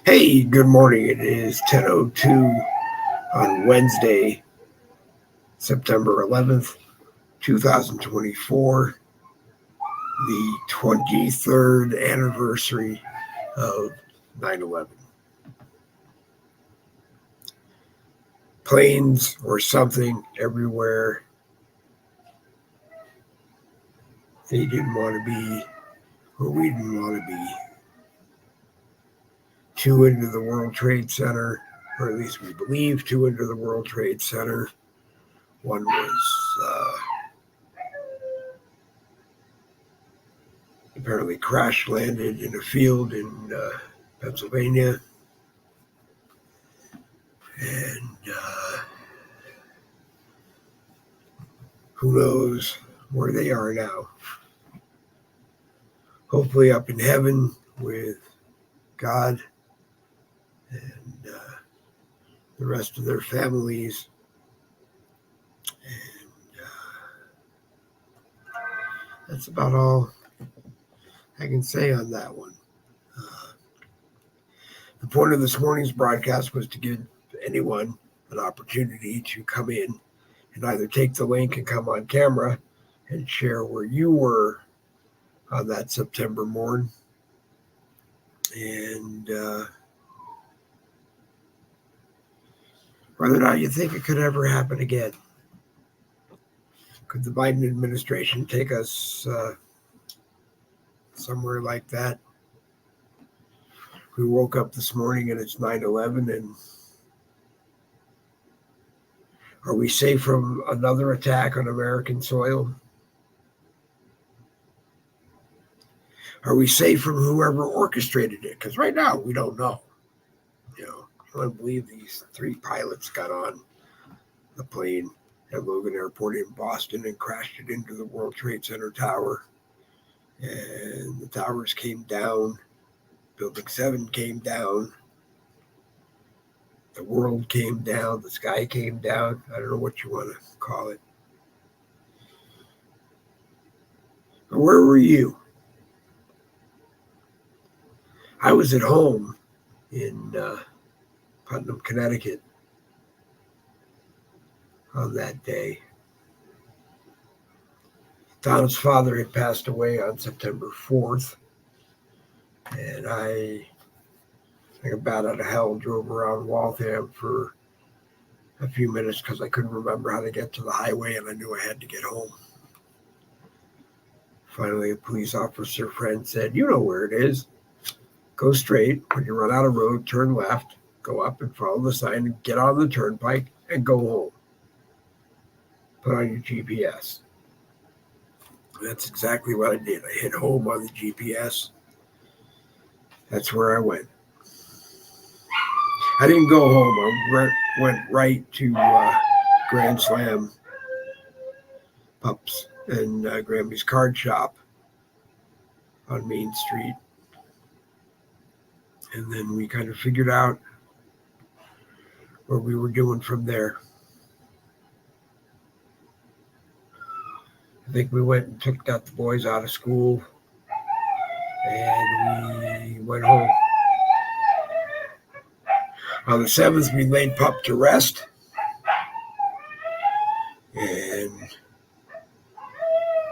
Hey, good morning. It is 10:02 on Wednesday, September 11th, 2024, the 23rd anniversary of 9/11. Planes or something everywhere. They didn't want to be, or we didn't want to be. Two into the World Trade Center, or at least we believe two into the World Trade Center. One was apparently crash landed in a field in Pennsylvania. And who knows where they are now. Hopefully up in heaven with God and the rest of their families. And that's about all I can say on that one. The point of this morning's broadcast was to give anyone an opportunity to come in and either take the link and come on camera and share where you were on that September morn, and whether or not you think it could ever happen again. Could the Biden administration take us somewhere like that? We woke up this morning and it's 9/11, and are we safe from another attack on American soil? Are we safe from whoever orchestrated it? Because right now we don't know. I don't believe these three pilots got on the plane at Logan Airport in Boston and crashed it into the World Trade Center tower. And the towers came down. Building 7 came down. The world came down. The sky came down. I don't know what you want to call it. But where were you? I was at home in Putnam, Connecticut on that day. Donna's father had passed away on September 4th, and I think about out of hell drove around Waltham for a few minutes because I couldn't remember how to get to the highway, and I knew I had to get home. Finally, a police officer friend said, "You know where it is. Go straight. When you run out of road, turn left, go up and follow the sign and get on the turnpike and go home. Put on your GPS." That's exactly what I did. I hit home on the GPS. That's where I went. I didn't go home. I went right to Grand Slam Pups and Grammy's Card Shop on Main Street. And then we kind of figured out what we were doing from there. I think we went and got the boys out of school, and we went home. On the 7th, we laid Pup to rest, and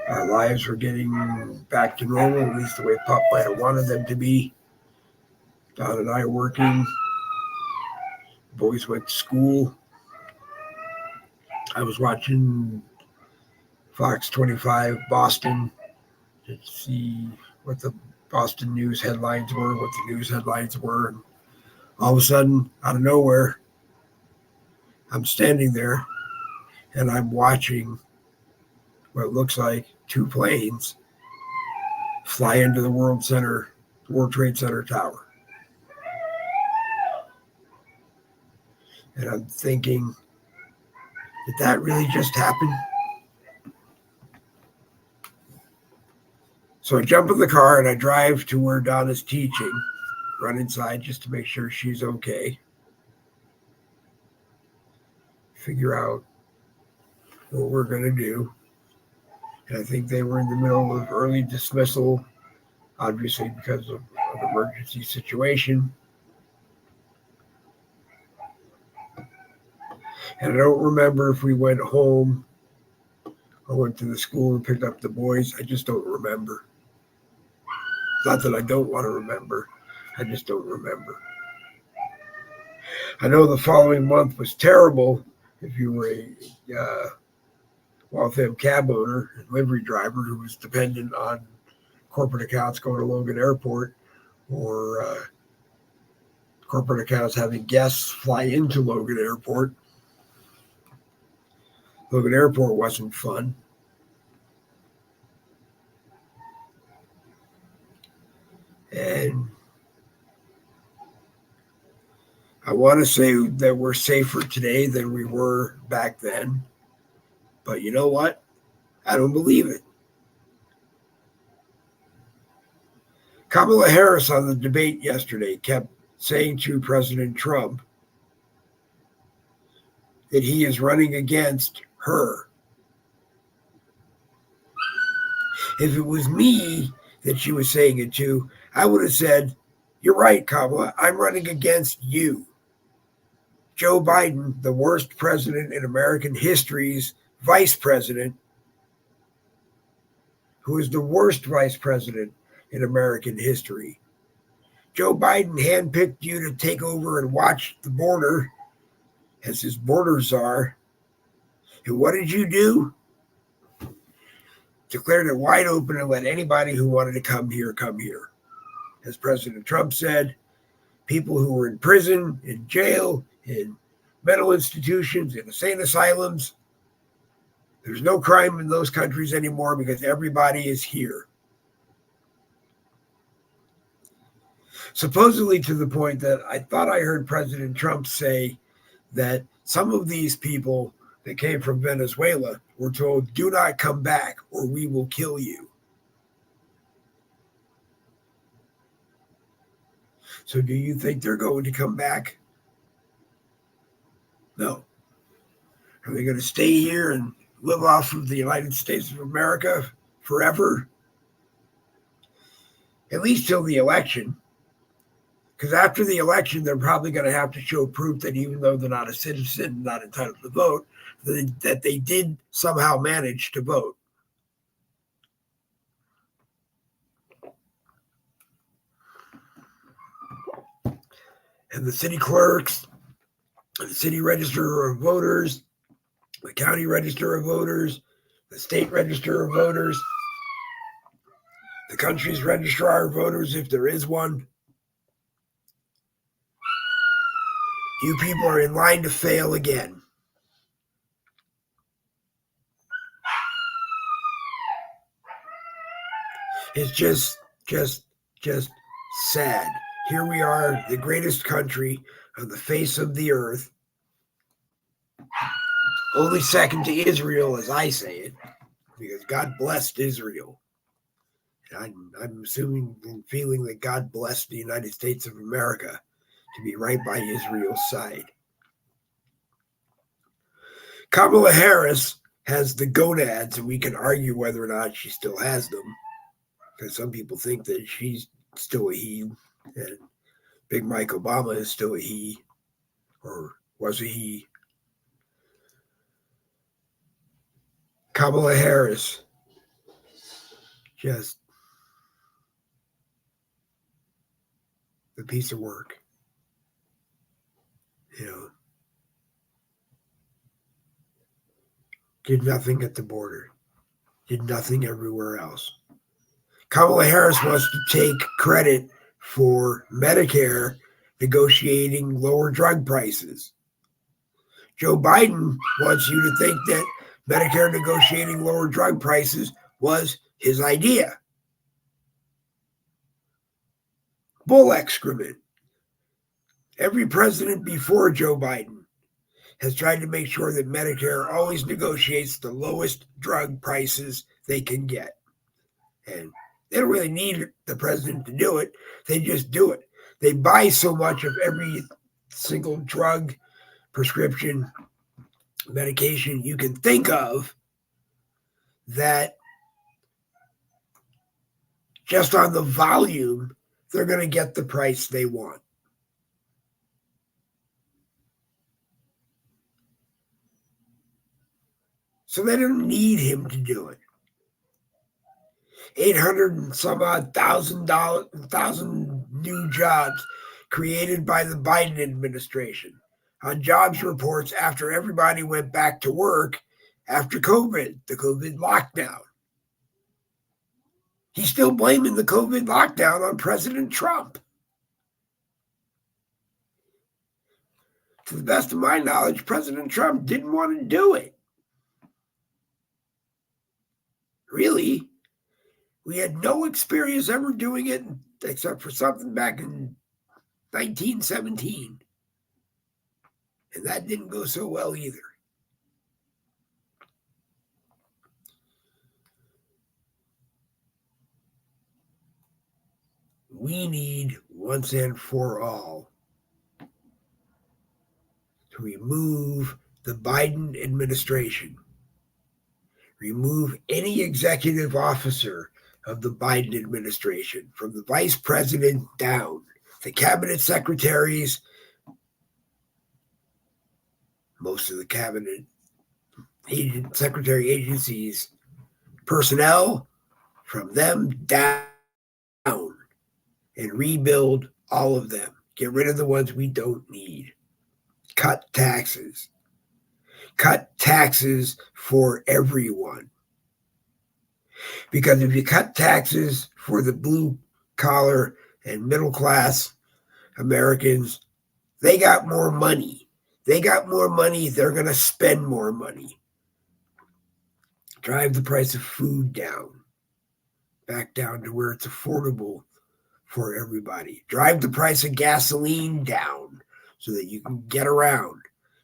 our lives were getting back to normal, at least the way Pup might have wanted them to be. Don and I working. The boys went to school. I was watching Fox 25 Boston to see what the Boston news headlines were, and all of a sudden, out of nowhere, I'm standing there and I'm watching what looks like two planes fly into the World Trade Center tower. And I'm thinking, did that really just happen? So I jump in the car and I drive to where Donna's teaching, run inside just to make sure she's okay. Figure out what we're going to do. And I think they were in the middle of early dismissal, obviously because of an emergency situation. And I don't remember if we went home or went to the school and picked up the boys. I just don't remember. Not that I don't want to remember. I just don't remember. I know the following month was terrible if you were a Waltham cab owner and livery driver who was dependent on corporate accounts going to Logan Airport or corporate accounts having guests fly into Logan Airport. Logan Airport wasn't fun. And I want to say that we're safer today than we were back then. But you know what? I don't believe it. Kamala Harris on the debate yesterday kept saying to President Trump that he is running against her. If it was me that she was saying it to, I would have said, "You're right, Kamala, I'm running against you." Joe Biden, the worst president in American history's vice president, who is the worst vice president in American history. Joe Biden handpicked you to take over and watch the border as his border czar. And what did you do? Declared it wide open and let anybody who wanted to come here, come here. As President Trump said, people who were in prison, in jail, in mental institutions, in insane asylums, there's no crime in those countries anymore because everybody is here. Supposedly to the point that I thought I heard President Trump say that some of these people that came from Venezuela were told, "Do not come back or we will kill you." So do you think they're going to come back? No. Are they going to stay here and live off of the United States of America forever? At least till the election. Because after the election, they're probably going to have to show proof that even though they're not a citizen, not entitled to vote, that they did somehow manage to vote. And the city clerks, the city register of voters, the county register of voters, the state register of voters, the country's registrar of voters, if there is one. You people are in line to fail again. It's just sad. Here we are, the greatest country on the face of the earth. Only second to Israel, as I say it, because God blessed Israel. And I'm assuming and feeling that God blessed the United States of America to be right by Israel's side. Kamala Harris has the gonads, and we can argue whether or not she still has them, because some people think that she's still a he, and Big Mike Obama is still a he, or was a he. Kamala Harris, just a piece of work. Did nothing at the border, did nothing everywhere else. Kamala Harris wants to take credit for Medicare negotiating lower drug prices. Joe Biden wants you to think that Medicare negotiating lower drug prices was his idea. Bull excrement. Every president before Joe Biden has tried to make sure that Medicare always negotiates the lowest drug prices they can get. And they don't really need the president to do it. They just do it. They buy so much of every single drug, prescription, medication you can think of that just on the volume, they're going to get the price they want. So they don't need him to do it. 800 and some odd thousand new jobs created by the Biden administration on jobs reports after everybody went back to work after COVID, the COVID lockdown. He's still blaming the COVID lockdown on President Trump. To the best of my knowledge, President Trump didn't want to do it. Really, we had no experience ever doing it except for something back in 1917. And that didn't go so well either. We need, once and for all, to remove the Biden administration. Remove any executive officer of the Biden administration, from the vice president down, the cabinet secretaries, most of the cabinet secretary agencies, personnel, from them down, and rebuild all of them. Get rid of the ones we don't need. Cut taxes. Cut taxes for everyone. Because if you cut taxes for the blue collar and middle class Americans, they got more money. They got more money. They're going to spend more money. Drive the price of food down, back down to where it's affordable for everybody. Drive the price of gasoline down so that you can get around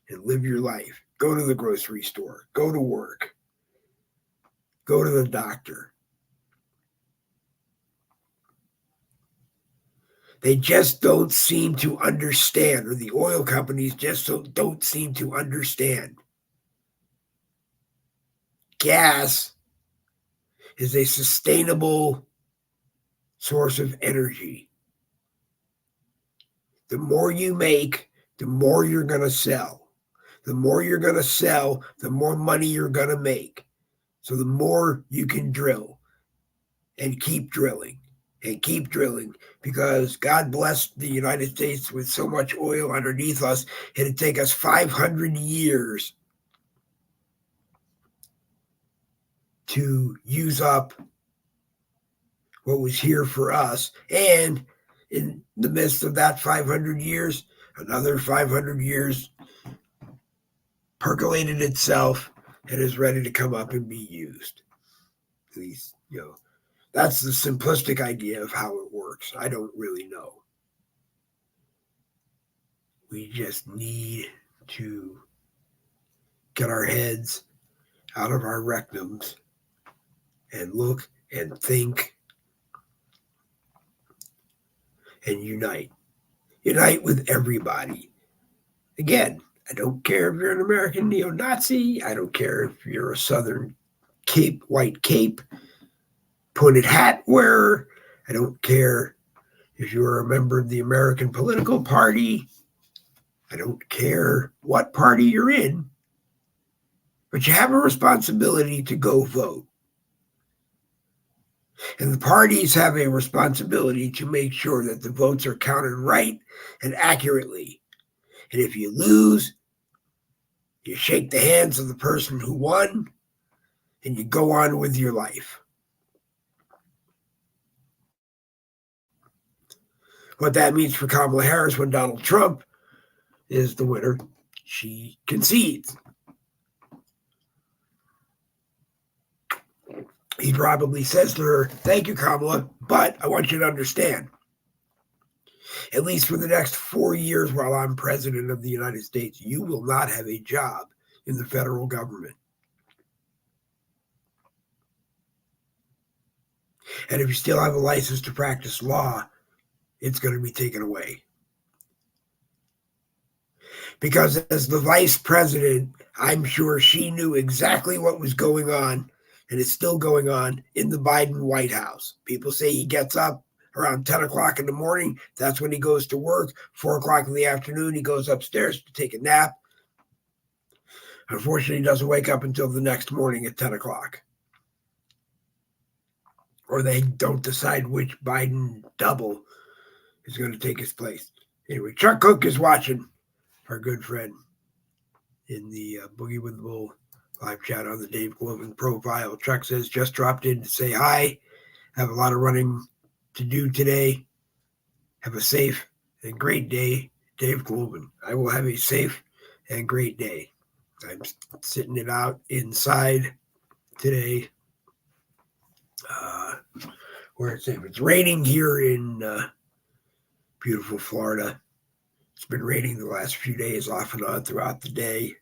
and live your life. Go to the grocery store. Go to work. Go to the doctor. They just don't seem to understand, or the oil companies just don't seem to understand. Gas is a sustainable source of energy. The more you make, the more you're going to sell. The more you're going to sell, the more money you're going to make. So the more you can drill and keep drilling and keep drilling, because God blessed the United States with so much oil underneath us, it'd take us 500 years to use up what was here for us. And in the midst of that 500 years, another 500 years percolated itself and is ready to come up and be used. At least, that's the simplistic idea of how it works. I don't really know. We just need to get our heads out of our rectums and look and think and unite. Unite with everybody. Again, I don't care if you're an American neo-Nazi. I don't care if you're a Southern white cape, pointed hat wearer. I don't care if you're a member of the American political party. I don't care what party you're in. But you have a responsibility to go vote. And the parties have a responsibility to make sure that the votes are counted right and accurately. And if you lose, you shake the hands of the person who won and you go on with your life. What that means for Kamala Harris when Donald Trump is the winner, she concedes. He probably says to her, "Thank you, Kamala, but I want you to understand, at least for the next 4 years while I'm president of the United States, you will not have a job in the federal government. And if you still have a license to practice law, it's going to be taken away." Because as the vice president, I'm sure she knew exactly what was going on, and it's still going on in the Biden White House. People say he gets up around 10 o'clock in the morning. That's when he goes to work. 4 o'clock in the afternoon, he goes upstairs to take a nap. Unfortunately, he doesn't wake up until the next morning at 10 o'clock. Or they don't decide which Biden double is going to take his place. Anyway, Chuck Cook is watching, our good friend, in the Boogie with the Bull live chat on the Dave Glovin profile. Chuck says, just dropped in to say hi. Have a lot of running to do today. Have a safe and great day, Dave Glovin. I will have a safe and great day. I'm sitting it out inside today. Where it's raining here in beautiful Florida. It's been raining the last few days off and on throughout the day.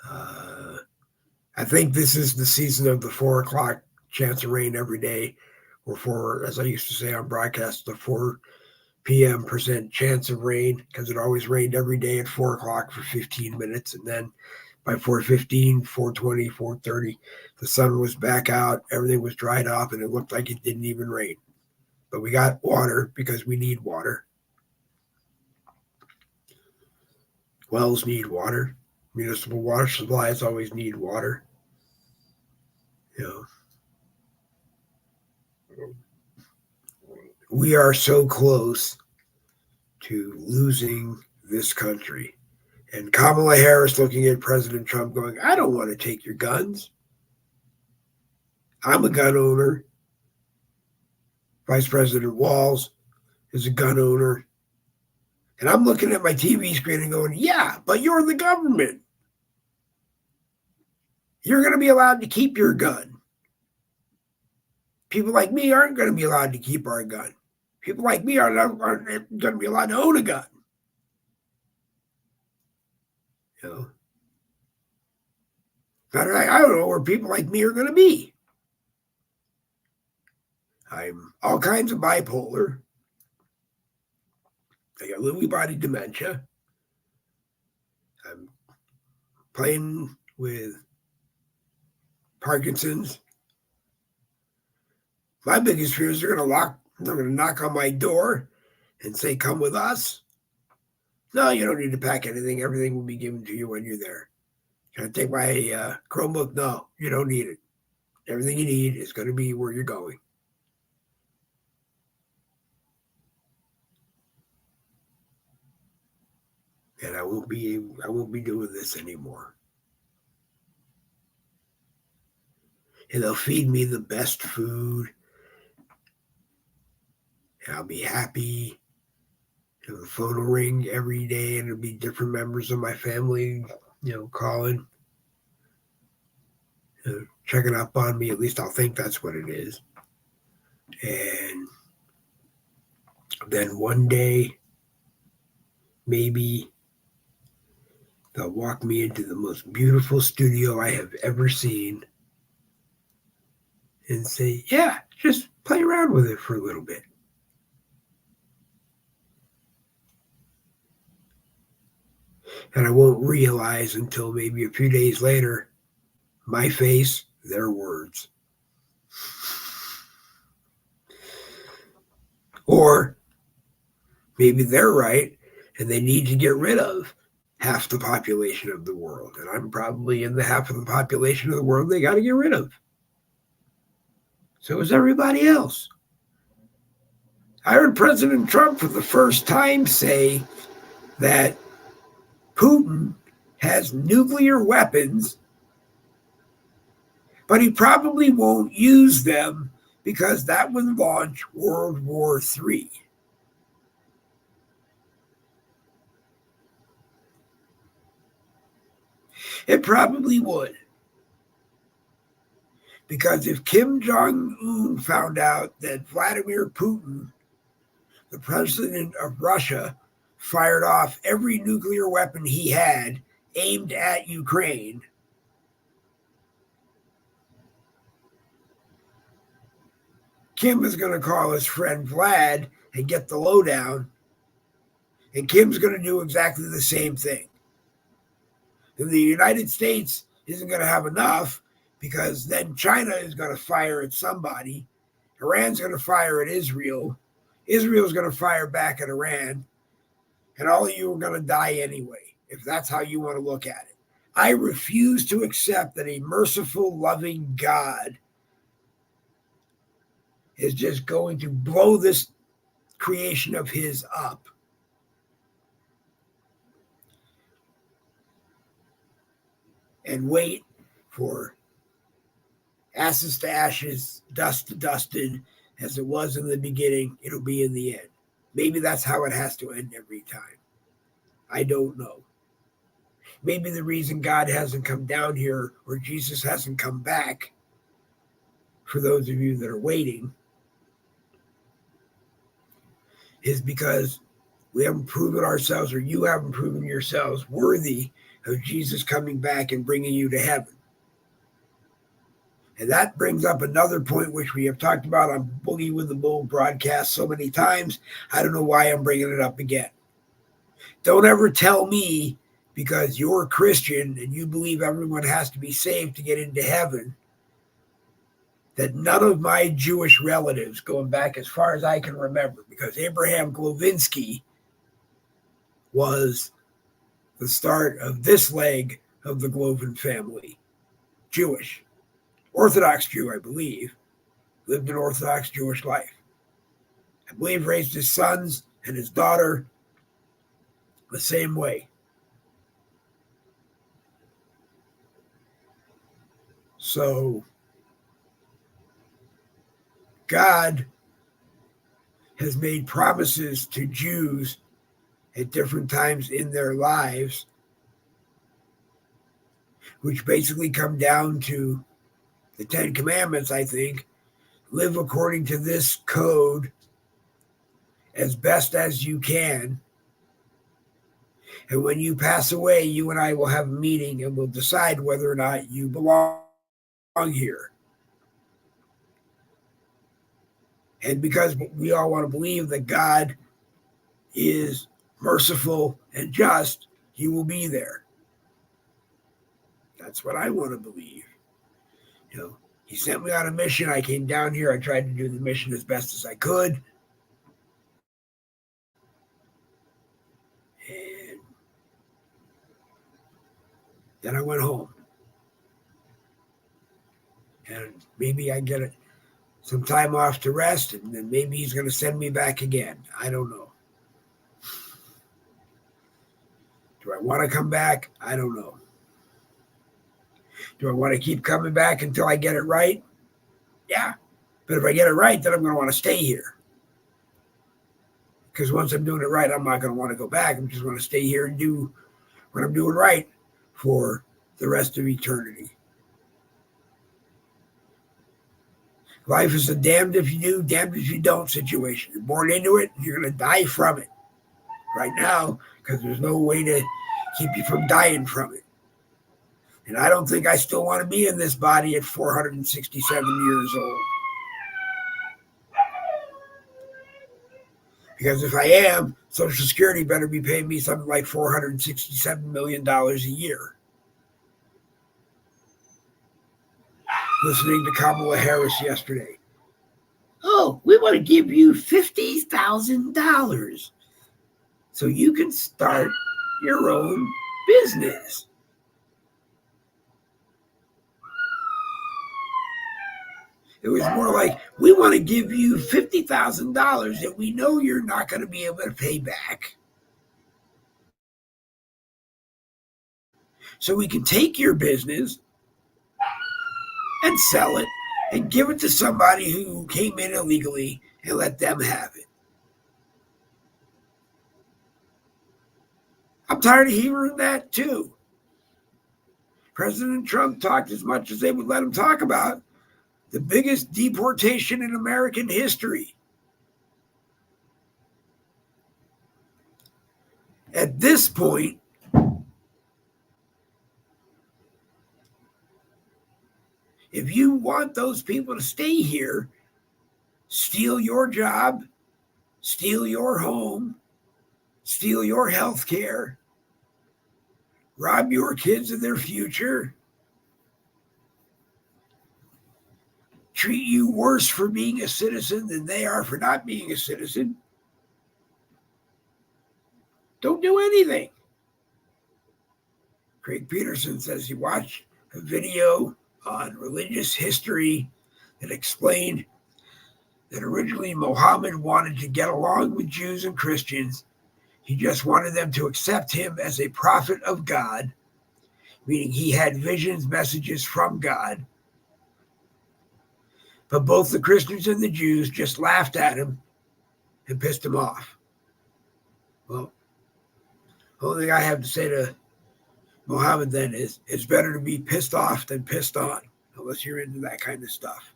I think this is the season of the 4 o'clock chance of rain every day, or for, as I used to say on broadcast, the 4 p.m. % chance of rain, because it always rained every day at 4 o'clock for 15 minutes. And then by 4:15, 4:20, 4:30, the sun was back out, everything was dried up, and it looked like it didn't even rain. But we got water because we need water. Wells need water. Municipal water supplies always need water. We are so close to losing this country. And Kamala Harris looking at President Trump going, I don't want to take your guns. I'm a gun owner. Vice President Walz is a gun owner. And I'm looking at my TV screen and going, yeah, but you're the government. You're going to be allowed to keep your gun. People like me aren't going to be allowed to keep our gun. People like me aren't going to be allowed to own a gun. Matter of fact, I don't know where people like me are going to be. I'm all kinds of bipolar. I got Lewy body dementia. I'm playing with Parkinson's. My biggest fear is they're going to knock on my door and say, come with us. No, you don't need to pack anything. Everything will be given to you when you're there. Can I take my Chromebook? No, you don't need it. Everything you need is going to be where you're going. And I won't be doing this anymore. And they'll feed me the best food. And I'll be happy. And the phone will ring every day, and it'll be different members of my family, calling, checking up on me. At least I'll think that's what it is. And then one day, maybe they'll walk me into the most beautiful studio I have ever seen and say, yeah, just play around with it for a little bit. And I won't realize until maybe a few days later, my face, their words. Or maybe they're right and they need to get rid of half the population of the world. And I'm probably in the half of the population of the world they got to get rid of. So is everybody else. I heard President Trump for the first time say that Putin has nuclear weapons, but he probably won't use them because that would launch World War III. It probably would. Because if Kim Jong-un found out that Vladimir Putin, the president of Russia, fired off every nuclear weapon he had aimed at Ukraine, Kim is going to call his friend Vlad and get the lowdown, and Kim's going to do exactly the same thing. And the United States isn't going to have enough, because then China is going to fire at somebody, Iran's going to fire at Israel's going to fire back at Iran, and all of you are going to die anyway, if that's how you want to look at it. I refuse to accept that a merciful, loving God is just going to blow this creation of his up. And wait for ashes to ashes, dust to dusted, as it was in the beginning, it'll be in the end. Maybe that's how it has to end every time. I don't know. Maybe the reason God hasn't come down here or Jesus hasn't come back, for those of you that are waiting, is because we haven't proven ourselves, or you haven't proven yourselves worthy of Jesus coming back and bringing you to heaven. And that brings up another point which we have talked about on Boogie with the Bull broadcast so many times. I don't know why I'm bringing it up again. Don't ever tell me, because you're a Christian and you believe everyone has to be saved to get into heaven, that none of my Jewish relatives, going back as far as I can remember, because Abraham Glovinsky was the start of this leg of the Glovin family, Jewish. Orthodox Jew, I believe, lived an Orthodox Jewish life. I believe raised his sons and his daughter the same way. So God has made promises to Jews at different times in their lives, which basically come down to the Ten Commandments, I think. Live according to this code as best as you can. And when you pass away, you and I will have a meeting and we'll decide whether or not you belong here. And because we all want to believe that God is merciful and just, he will be there. That's what I want to believe. You know, he sent me on a mission. I came down here. I tried to do the mission as best as I could. And then I went home. And maybe I get some time off to rest, and then maybe he's going to send me back again. I don't know. Do I want to come back? I don't know. Do I want to keep coming back until I get it right? Yeah. But if I get it right, then I'm going to want to stay here. Because once I'm doing it right, I'm not going to want to go back. I'm just going to stay here and do what I'm doing right for the rest of eternity. Life is a damned if you do, damned if you don't situation. You're born into it, you're going to die from it right now, because there's no way to keep you from dying from it. And I don't think I still want to be in this body at 467 years old. Because if I am, Social Security better be paying me something like $467 million a year. Listening to Kamala Harris yesterday. Oh, we want to give you $50,000 so you can start your own business. It was more like, we want to give you $50,000 that we know you're not going to be able to pay back. So we can take your business and sell it and give it to somebody who came in illegally and let them have it. I'm tired of hearing that too. President Trump talked as much as they would let him talk about the biggest deportation in American history. At this point, if you want those people to stay here, steal your job, steal your home, steal your health care, rob your kids of their future, treat you worse for being a citizen than they are for not being a citizen, don't do anything. Craig Peterson says he watched a video on religious history that explained that originally Muhammad wanted to get along with Jews and Christians. He just wanted them to accept him as a prophet of God, meaning he had visions, messages from God. But both the Christians and the Jews just laughed at him and pissed him off. Well, the only thing I have to say to Muhammad then is it's better to be pissed off than pissed on, unless you're into that kind of stuff.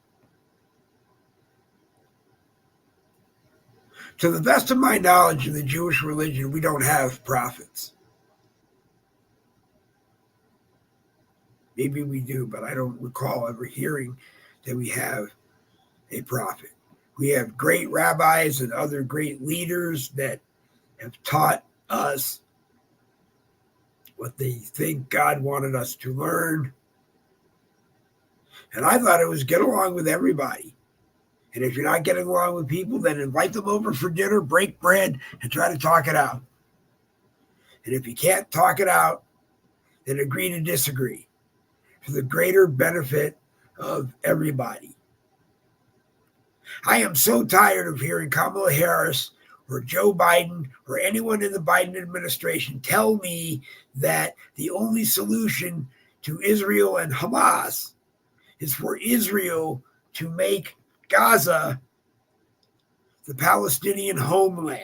To the best of my knowledge of the Jewish religion, we don't have prophets. Maybe we do, but I don't recall ever hearing that we have a prophet. We have great rabbis and other great leaders that have taught us what they think God wanted us to learn. And I thought it was get along with everybody. And if you're not getting along with people, then invite them over for dinner, break bread, and try to talk it out. And if you can't talk it out, then agree to disagree for the greater benefit of everybody. I am so tired of hearing Kamala Harris or Joe Biden or anyone in the Biden administration tell me that the only solution to Israel and Hamas is for Israel to make Gaza the Palestinian homeland.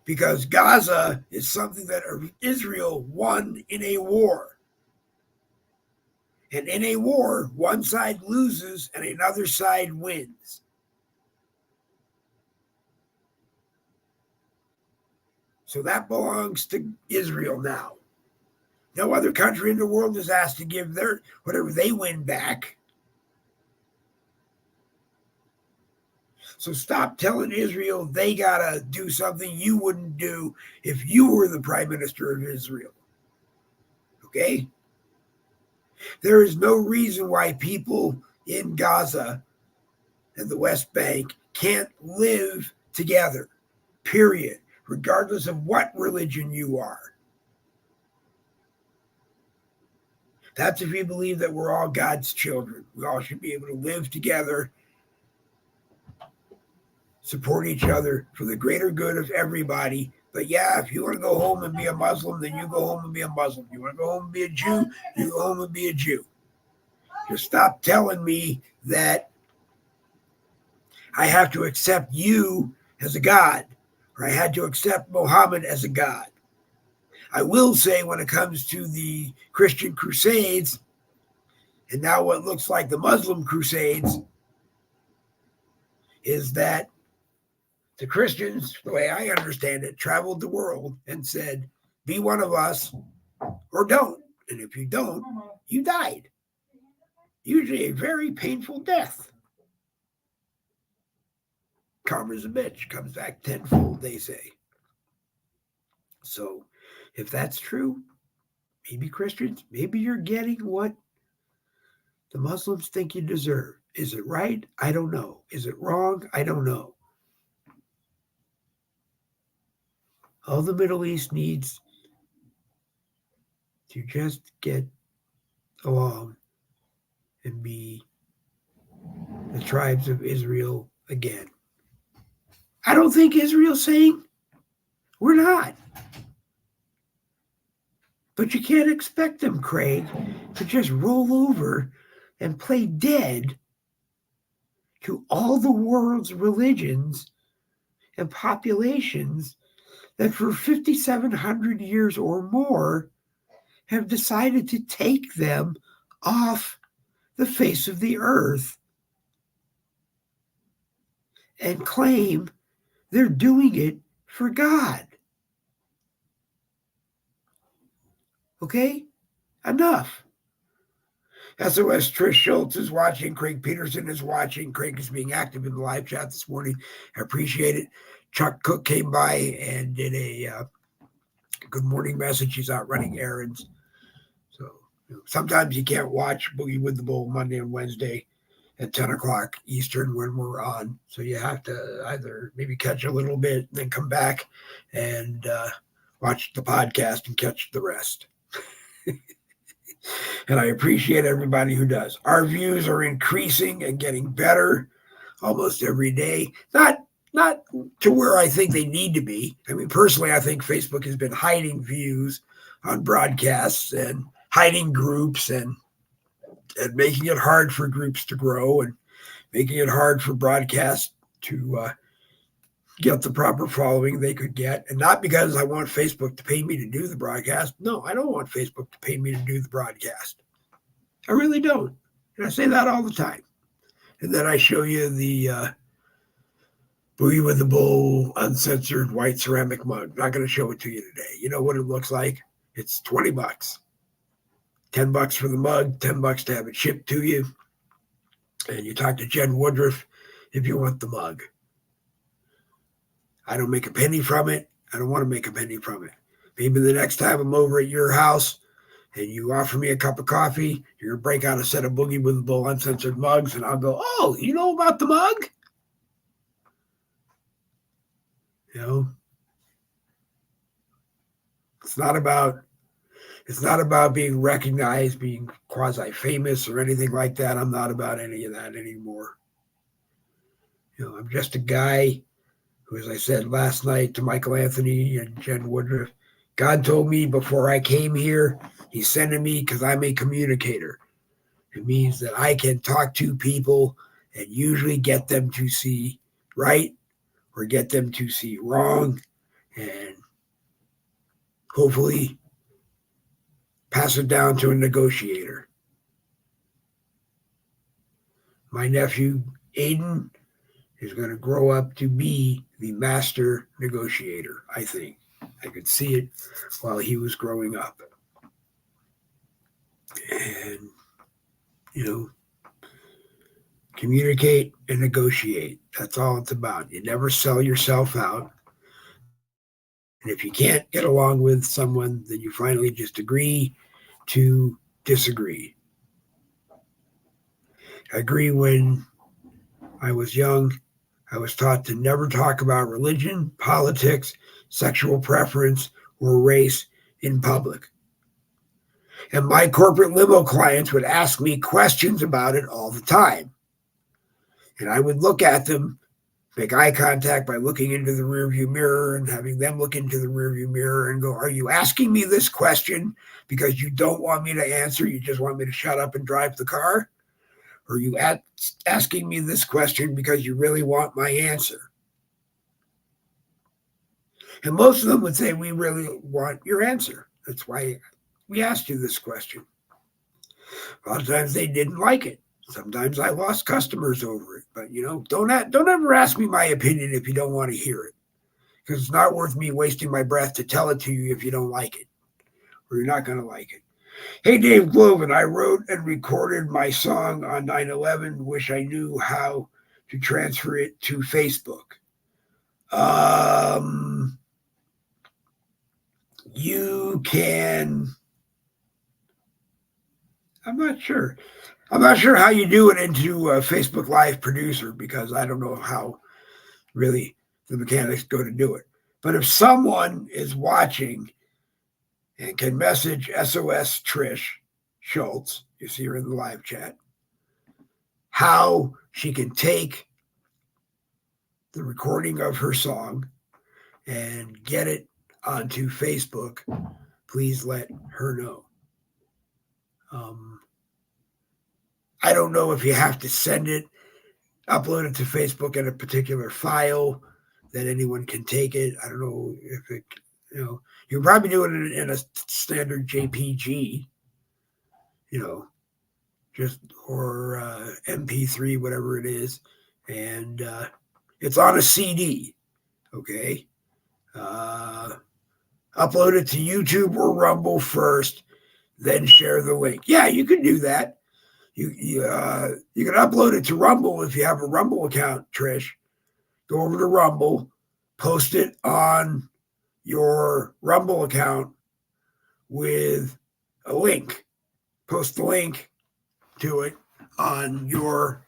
Because Gaza is something that Israel won in a war. And in a war, one side loses and another side wins. So that belongs to Israel now. No other country in the world is asked to give their whatever they win back. So stop telling Israel they got to do something you wouldn't do if you were the prime minister of Israel. Okay? There is no reason why people in Gaza and the West Bank can't live together, period, regardless of what religion you are. That's if you believe that we're all God's children. We all should be able to live together, support each other for the greater good of everybody. But yeah, if you want to go home and be a Muslim, then you go home and be a Muslim. You want to go home and be a Jew, you go home and be a Jew. Just stop telling me that I have to accept you as a God, or I had to accept Muhammad as a God. I will say when it comes to the Christian Crusades, and now what looks like the Muslim Crusades, is that the Christians, the way I understand it, traveled the world and said, be one of us or don't. And if you don't, you died. Usually a very painful death. Karma's a bitch, comes back tenfold, they say. So if that's true, maybe Christians, maybe you're getting what the Muslims think you deserve. Is it right? I don't know. Is it wrong? I don't know. All the Middle East needs to just get along and be the tribes of Israel again. I don't think Israel's saying we're not. But you can't expect them, Craig, to just roll over and play dead to all the world's religions and populations that for 5,700 years or more have decided to take them off the face of the earth and claim they're doing it for God. Okay? Enough. SOS Trish Schultz is watching. Craig Peterson is watching. Craig is being active in the live chat this morning. I appreciate it. Chuck Cook came by and did a good morning message. He's out running errands. So sometimes you can't watch Boogie with the Bull Monday and Wednesday at 10 o'clock Eastern when we're on. So you have to either maybe catch a little bit, then come back and watch the podcast and catch the rest. And I appreciate everybody who does. Our views are increasing and getting better almost every day. Not to where I think they need to be. I mean, personally, I think Facebook has been hiding views on broadcasts and hiding groups and making it hard for groups to grow and making it hard for broadcasts to get the proper following they could get. And not because I want Facebook to pay me to do the broadcast. No, I don't want Facebook to pay me to do the broadcast. I really don't. And I say that all the time. And then I show you the Boogie with the Bull uncensored white ceramic mug. Not going to show it to you today. You know what it looks like? It's $20. $10 for the mug, $10 to have it shipped to you. And you talk to Jen Woodruff if you want the mug. I don't make a penny from it. I don't want to make a penny from it. Maybe the next time I'm over at your house and you offer me a cup of coffee, you're going to break out a set of Boogie with the Bull uncensored mugs, and I'll go, oh, you know about the mug? You know? It's not about being recognized, being quasi-famous or anything like that. I'm not about any of that anymore. You know, I'm just a guy who, as I said last night to Michael Anthony and Jen Woodruff, God told me before I came here, he's sending me because I'm a communicator. It means that I can talk to people and usually get them to see right or get them to see wrong, and hopefully pass it down to a negotiator. My nephew, Aiden, is going to grow up to be the master negotiator, I think. I could see it while he was growing up. And, you know, communicate and negotiate. That's all it's about. You never sell yourself out. And if you can't get along with someone, then you finally just agree to disagree. I agree when I was young, I was taught to never talk about religion, politics, sexual preference, or race in public. And my corporate limo clients would ask me questions about it all the time. And I would look at them, make eye contact by looking into the rearview mirror and having them look into the rearview mirror and go, are you asking me this question because you don't want me to answer? You just want me to shut up and drive the car? Or are you asking me this question because you really want my answer? And most of them would say, we really want your answer. That's why we asked you this question. A lot of times they didn't like it. Sometimes I lost customers over it. But, you know, don't ever ask me my opinion if you don't want to hear it. Because it's not worth me wasting my breath to tell it to you if you don't like it. Or you're not going to like it. Hey, Dave Glovin, I wrote and recorded my song on 9/11. Wish I knew how to transfer it to Facebook. You can. I'm not sure. I'm not sure how you do it into a Facebook Live producer because I don't know how really the mechanics go to do it. But if someone is watching and can message SOS Trish Schultz, you see her in the live chat, how she can take the recording of her song and get it onto Facebook, please let her know. I don't know if you have to send it, upload it to Facebook in a particular file that anyone can take it. I don't know if it, you know, you're probably doing it in a standard JPG, you know, just or MP3, whatever it is, and it's on a CD. Okay, upload it to YouTube or Rumble first, then share the link. Yeah, you can do that. You can upload it to Rumble if you have a Rumble account, Trish. Go over to Rumble, post it on your Rumble account with a link. Post the link to it on your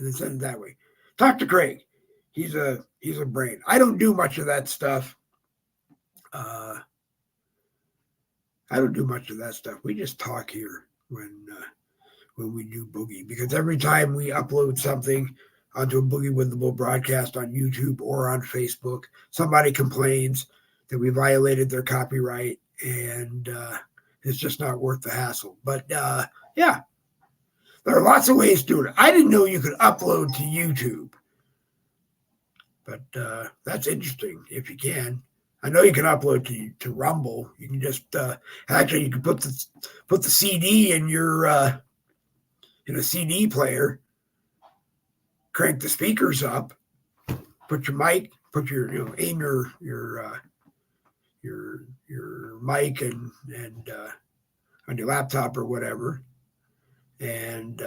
and then send it that way. Talk to Craig. He's a brain. I don't do much of that stuff. I don't do much of that stuff. We just talk here when we do Boogie, because every time we upload something onto a Boogie with the Bull broadcast on YouTube or on Facebook, somebody complains that we violated their copyright, and it's just not worth the hassle. But yeah, there are lots of ways to do it. I didn't know you could upload to YouTube, but that's interesting if you can. I know you can upload to Rumble. You can just actually you can put the CD in your in a CD player, crank the speakers up, put your mic, put your aim your mic and on your laptop or whatever, and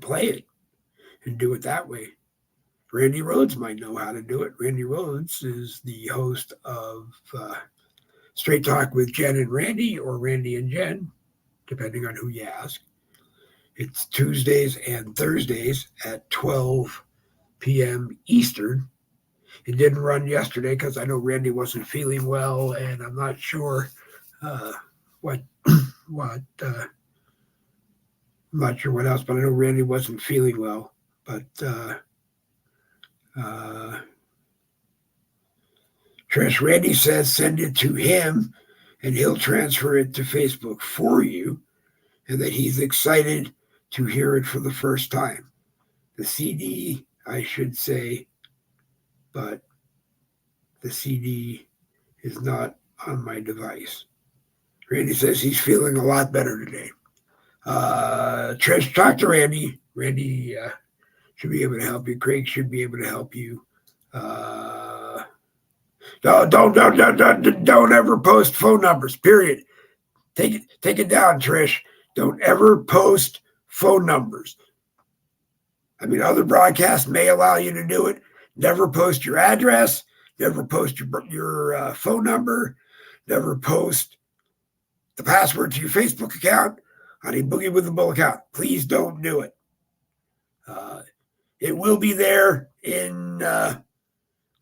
play it and do it that way. Randy Rhodes might know how to do it. Randy Rhodes is the host of Straight Talk with Jen and Randy, or Randy and Jen, depending on who you ask. It's Tuesdays and Thursdays at 12 p.m. Eastern. It didn't run yesterday because I know Randy wasn't feeling well, and I'm not sure what I'm not sure what else, but I know Randy wasn't feeling well. But Trish, Randy says send it to him and he'll transfer it to Facebook for you, and that he's excited to hear it for the first time. The CD, I should say, but the CD is not on my device. Randy says he's feeling a lot better today. Trish, talk to Randy. Randy should be able to help you. Craig should be able to help you. Don't ever post phone numbers. Period. Take it down, Trish. Don't ever post phone numbers. I mean, other broadcasts may allow you to do it. Never post your address. Never post your phone number. Never post the password to your Facebook account on a Boogie with the Bull account. Please don't do it. It will be there in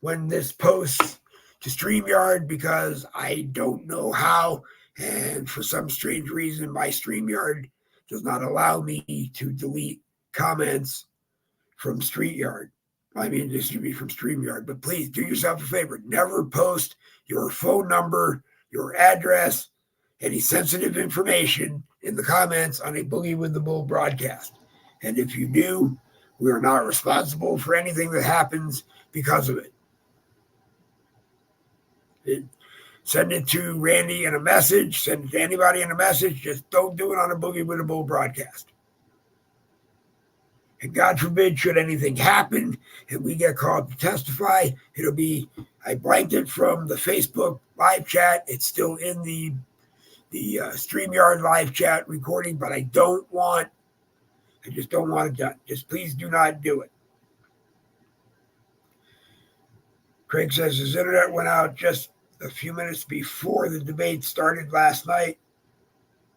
when this posts to StreamYard, because I don't know how, and for some strange reason, my StreamYard does not allow me to delete comments from StreamYard. I mean, distribute from StreamYard. But please do yourself a favor. Never post your phone number, your address, any sensitive information in the comments on a Boogie with the Bull broadcast. And if you do, we are not responsible for anything that happens because of it. Send it to Randy in a message. Send it to anybody in a message. Just don't do it on a Boogie with the Bull broadcast. And God forbid, should anything happen and we get called to testify, it'll be, I blanked it from the Facebook live chat. It's still in the StreamYard live chat recording, but I just don't want it done. Just please do not do it. Craig says his internet went out just a few minutes before the debate started last night.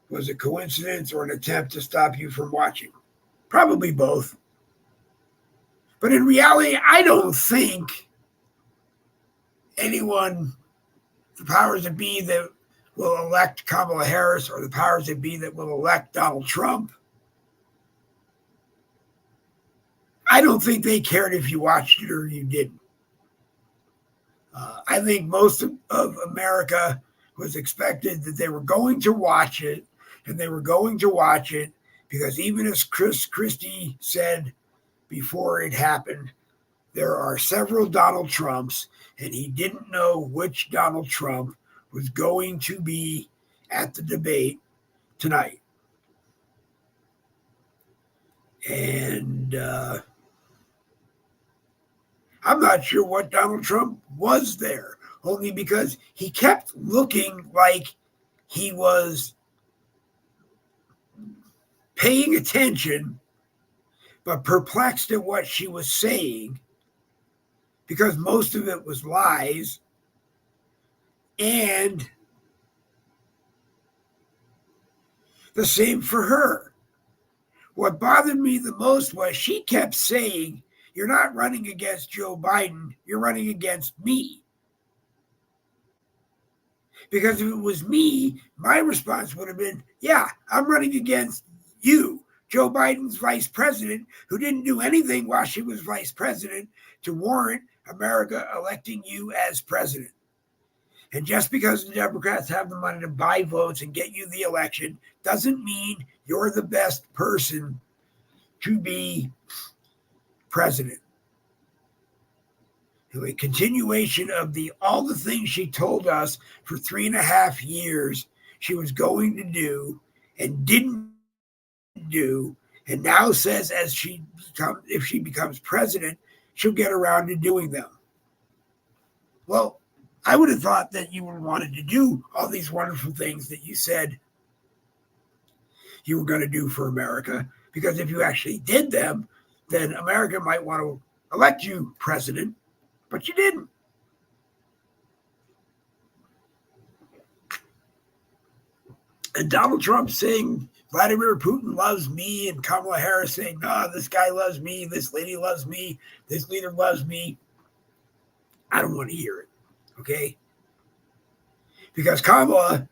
Was it coincidence or an attempt to stop you from watching? Probably both. But in reality, I don't think anyone, the powers that be that will elect Kamala Harris or the powers that be that will elect Donald Trump, I don't think they cared if you watched it or you didn't. I think most of America was expected that they were going to watch it, and they were going to watch it because even as Chris Christie said before it happened, there are several Donald Trumps, and he didn't know which Donald Trump was going to be at the debate tonight. And I'm not sure what Donald Trump was there, only because he kept looking like he was paying attention, but perplexed at what she was saying, because most of it was lies. And the same for her. what bothered me the most was she kept saying, you're not running against Joe Biden, you're running against me. Because if it was me, my response would have been, yeah, I'm running against you, Joe Biden's vice president, who didn't do anything while she was vice president to warrant America electing you as president. And just because the Democrats have the money to buy votes and get you the election doesn't mean you're the best person to be president. A continuation of all the things she told us for 3.5 years she was going to do and didn't do, and now says if she becomes president, she'll get around to doing them. Well, I would have thought that you would wanted to do all these wonderful things that you said you were going to do for America, because if you actually did them, then America might want to elect you president, but you didn't. And Donald Trump saying Vladimir Putin loves me, and Kamala Harris saying, no, this guy loves me, this lady loves me, this leader loves me. I don't want to hear it, okay? Because Kamala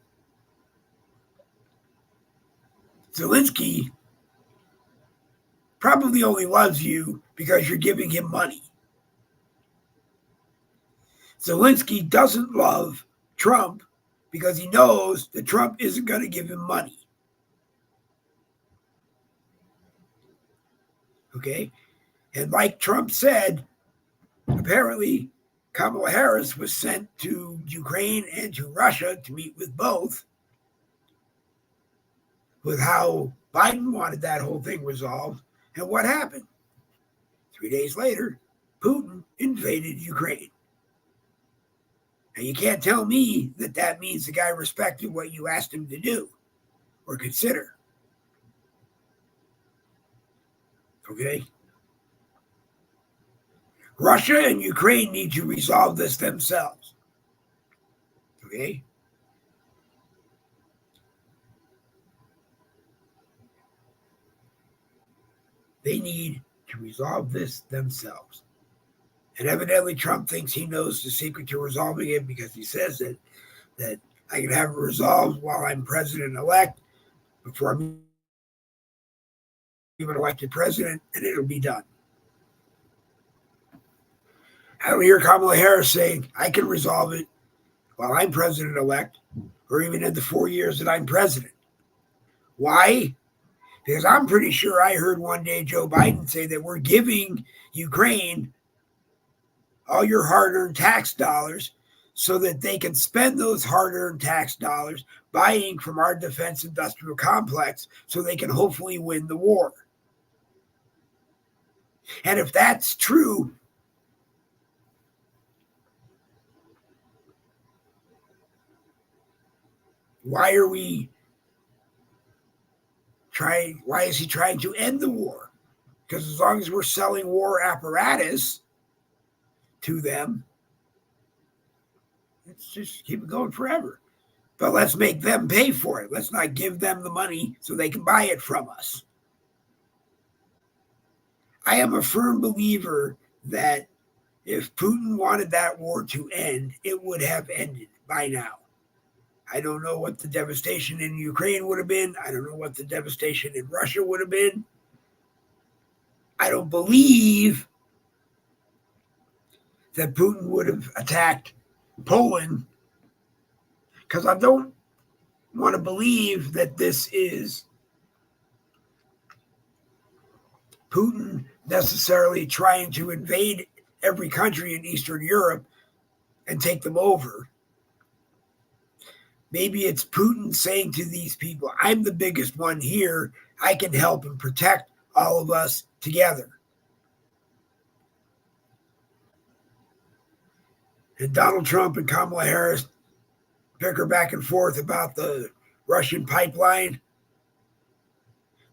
Zelensky probably only loves you because you're giving him money. Zelensky doesn't love Trump because he knows that Trump isn't going to give him money. Okay? And like Trump said, apparently Kamala Harris was sent to Ukraine and to Russia to meet with both, with how Biden wanted that whole thing resolved. And what happened? 3 days later, Putin invaded Ukraine. And you can't tell me that that means the guy respected what you asked him to do or consider. Okay? Russia and Ukraine need to resolve this themselves. Okay? They need to resolve this themselves. And evidently Trump thinks he knows the secret to resolving it, because he says that I can have it resolved while I'm president-elect, before I'm even elected president, and it'll be done. I don't hear Kamala Harris saying, I can resolve it while I'm president-elect, or even in the 4 years that I'm president. Why? Because I'm pretty sure I heard one day Joe Biden say that we're giving Ukraine all your hard-earned tax dollars so that they can spend those hard-earned tax dollars buying from our defense industrial complex so they can hopefully win the war. And if that's true, why is he trying to end the war? Because as long as we're selling war apparatus to them, let's just keep it going forever. But let's make them pay for it. Let's not give them the money so they can buy it from us. I am a firm believer that if Putin wanted that war to end, it would have ended by now. I don't know what the devastation in Ukraine would have been. I don't know what the devastation in Russia would have been. I don't believe that Putin would have attacked Poland, because I don't want to believe that this is Putin necessarily trying to invade every country in Eastern Europe and take them over. Maybe it's Putin saying to these people, I'm the biggest one here. I can help and protect all of us together. And Donald Trump and Kamala Harris bicker back and forth about the Russian pipeline.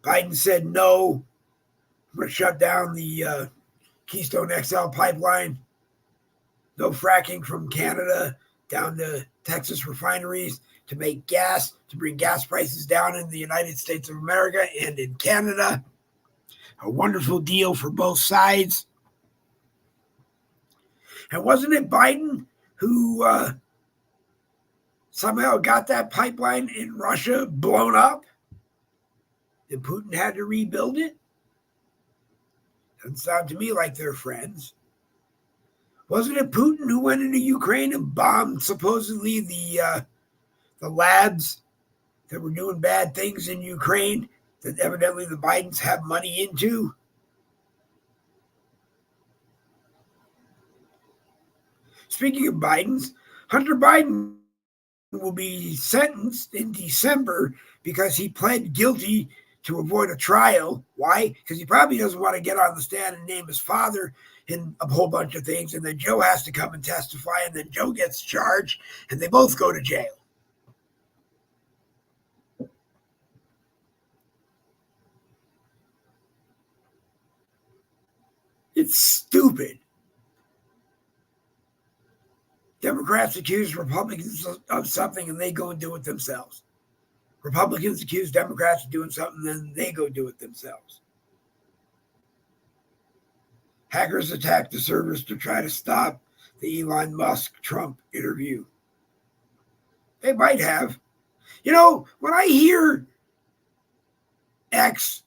Biden said, no, I'm going to shut down the Keystone XL pipeline. No fracking from Canada down to Texas refineries to make gas, to bring gas prices down in the United States of America and in Canada. A wonderful deal for both sides. And wasn't it Biden who somehow got that pipeline in Russia blown up? And Putin had to rebuild it? Doesn't sound to me like they're friends. Wasn't it Putin who went into Ukraine and bombed supposedly the labs that were doing bad things in Ukraine that evidently the Bidens have money into? Speaking of Bidens, Hunter Biden will be sentenced in December because he pled guilty to avoid a trial. Why? Because he probably doesn't want to get on the stand and name his father in a whole bunch of things, and then Joe has to come and testify, and then Joe gets charged, and they both go to jail. It's stupid. Democrats accuse Republicans of something, and they go and do it themselves. Republicans accuse Democrats of doing something, then they go do it themselves. Hackers attacked the servers to try to stop the Elon Musk-Trump interview. They might have. You know, when I hear X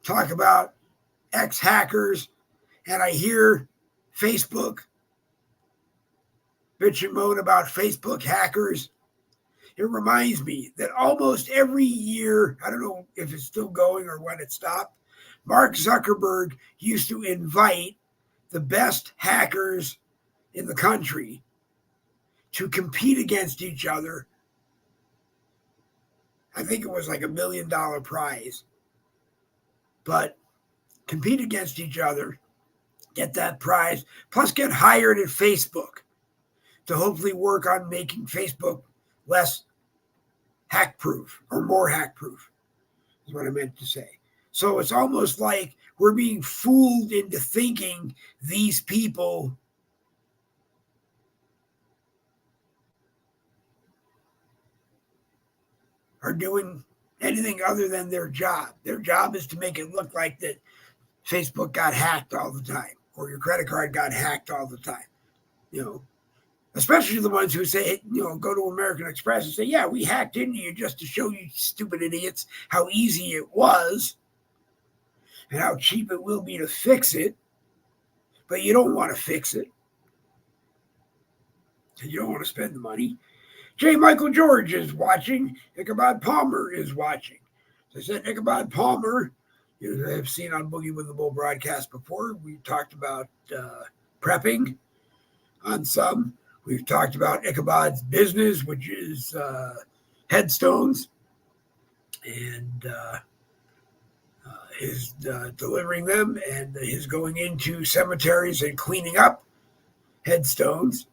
talk about X hackers and I hear Facebook bitch and moan about Facebook hackers, it reminds me that almost every year, I don't know if it's still going or when it stopped, Mark Zuckerberg used to invite the best hackers in the country to compete against each other. I think it was like $1 million prize. But compete against each other, get that prize, plus get hired at Facebook to hopefully work on making Facebook less hack-proof or more hack-proof, is what I meant to say. So it's almost like we're being fooled into thinking these people are doing anything other than their job. Their job is to make it look like that Facebook got hacked all the time or your credit card got hacked all the time. You know, especially the ones who say, you know, go to American Express and say, yeah, we hacked into you just to show you stupid idiots how easy it was and how cheap it will be to fix it. But you don't want to fix it. And you don't want to spend the money. J. Michael George is watching. Ichabod Palmer is watching. As I said, Ichabod Palmer, you have seen on Boogie with the Bull broadcast before. We talked about prepping on some. We've talked about Ichabod's business, which is headstones, and his delivering them, and his going into cemeteries and cleaning up headstones,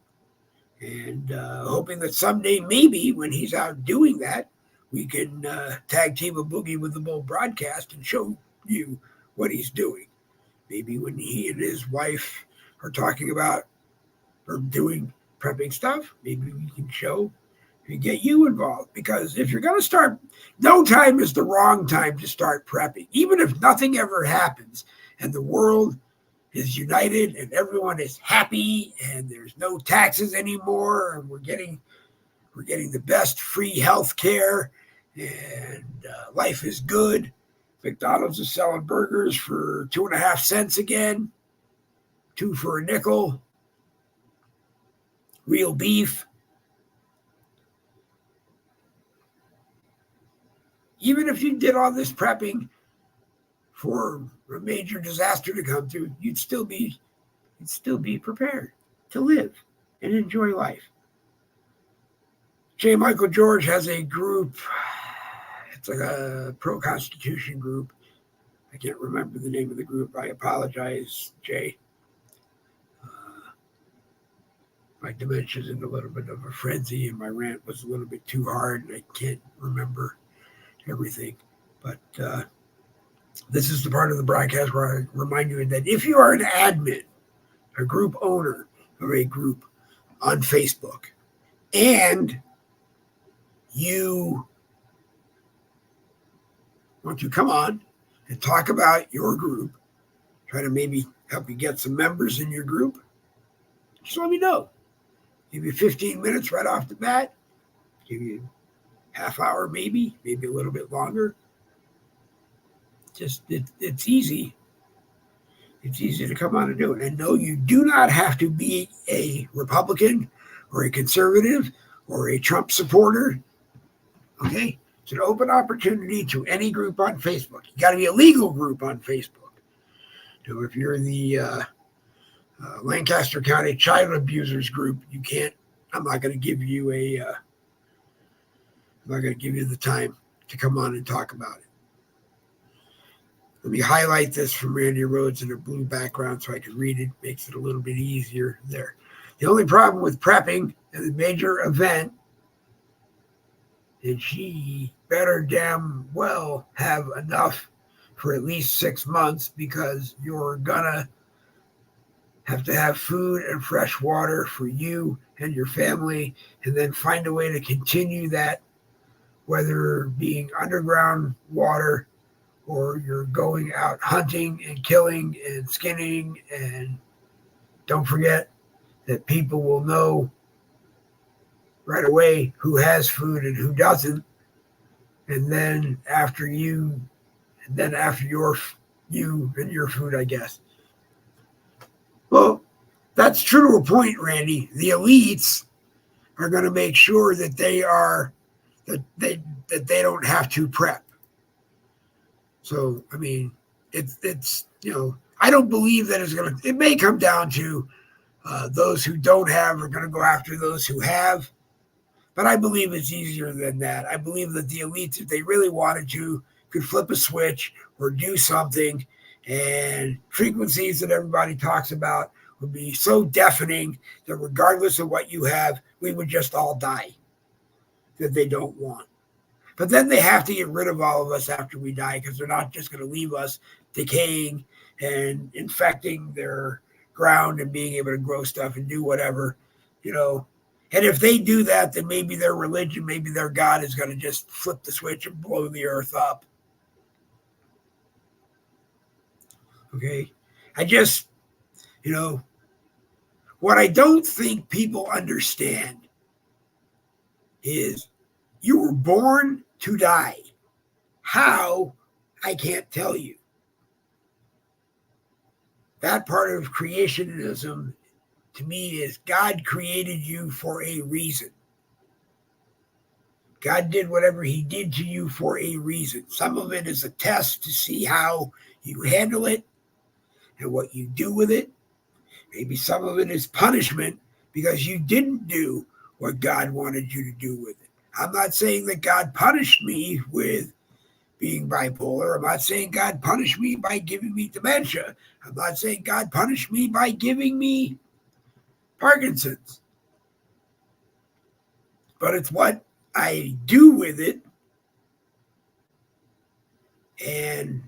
and hoping that someday, maybe when he's out doing that, we can tag team a Boogie with the Bull broadcast and show you what he's doing. Maybe when he and his wife are talking about or doing prepping stuff, maybe we can show and get you involved. Because if you're going to start, no time is the wrong time to start prepping. Even if nothing ever happens and the world is united and everyone is happy and there's no taxes anymore and we're getting the best free health care and life is good. McDonald's is selling burgers for 2.5 cents again, 2 for a nickel. Real beef. Even if you did all this prepping for a major disaster to come through, you'd still be prepared to live and enjoy life. J. Michael George has a group. It's like a pro-Constitution group. I can't remember the name of the group. I apologize, Jay. My dementia's in a little bit of a frenzy, and my rant was a little bit too hard, and I can't remember everything. But this is the part of the broadcast where I remind you that if you are an admin, a group owner of a group on Facebook, and you want to come on and talk about your group, try to maybe help you get some members in your group, just let me know. Give you 15 minutes right off the bat, give you half hour, maybe a little bit longer. It's easy. It's easy to come on and do it. And no, you do not have to be a Republican or a conservative or a Trump supporter. Okay? It's an open opportunity to any group on Facebook. You got to be a legal group on Facebook. So if you're the Lancaster County Child Abusers Group, you can't. I'm not going to give you the time to come on and talk about it. Let me highlight this from Randy Rhodes in a blue background so I can read it. Makes it a little bit easier there. The only problem with prepping at a major event is she better damn well have enough for at least 6 months, because you're gonna have to have food and fresh water for you and your family, and then find a way to continue that, whether being underground water or you're going out hunting and killing and skinning. And don't forget that people will know right away who has food and who doesn't. And then after you and your food, I guess. Well, that's true to a point, Randy. The elites are going to make sure that they don't have to prep. So, I mean, it's I don't believe that it may come down to those who don't have are going to go after those who have. But I believe it's easier than that. I believe that the elites, if they really wanted to, could flip a switch or do something, and frequencies that everybody talks about would be so deafening that regardless of what you have, we would just all die, that they don't want. But then they have to get rid of all of us after we die, because they're not just going to leave us decaying and infecting their ground and being able to grow stuff and do whatever, And if they do that, then maybe their religion, maybe their God is going to just flip the switch and blow the earth up. Okay? What I don't think people understand is you were born to die. How? I can't tell you. That part of creationism to me is God created you for a reason. God did whatever he did to you for a reason. Some of it is a test to see how you handle it and what you do with it. Maybe some of it is punishment because you didn't do what God wanted you to do with it. I'm not saying that God punished me with being bipolar. I'm not saying God punished me by giving me dementia. I'm not saying God punished me by giving me Parkinson's. But it's what I do with it and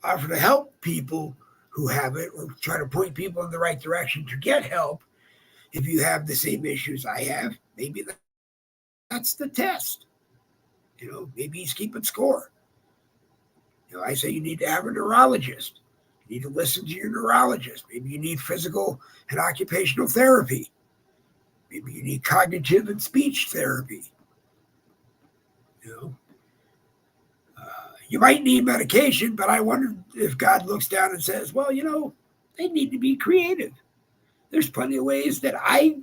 offer to help people who have it, or try to point people in the right direction to get help. If you have the same issues I have, maybe that's the test. Maybe he's keeping score. I say you need to have a neurologist. You need to listen to your neurologist. Maybe you need physical and occupational therapy. Maybe you need cognitive and speech therapy. You might need medication, but I wonder if God looks down and says, well, they need to be creative. There's plenty of ways that I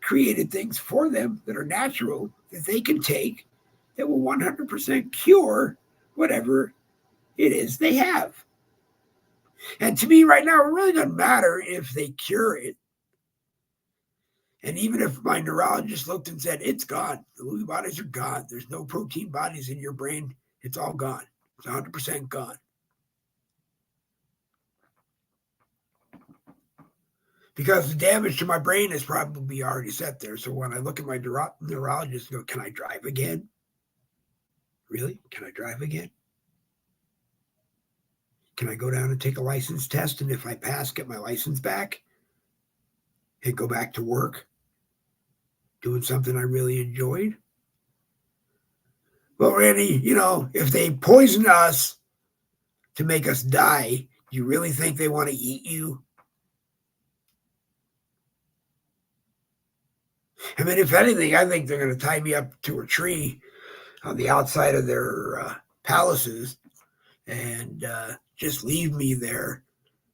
created things for them that are natural that they can take that will 100% cure whatever it is they have. And to me right now, it really doesn't matter if they cure it. And even if my neurologist looked and said, it's gone, the Lewy bodies are gone, there's no protein bodies in your brain, it's all gone. It's 100% gone. Because the damage to my brain is probably already set there. So when I look at my neurologist and go, can I drive again? Really? Can I drive again? Can I go down and take a license test? And if I pass, get my license back and go back to work doing something I really enjoyed? Well, Randy, if they poison us to make us die, do you really think they want to eat you? I mean, if anything, I think they're going to tie me up to a tree on the outside of their palaces and just leave me there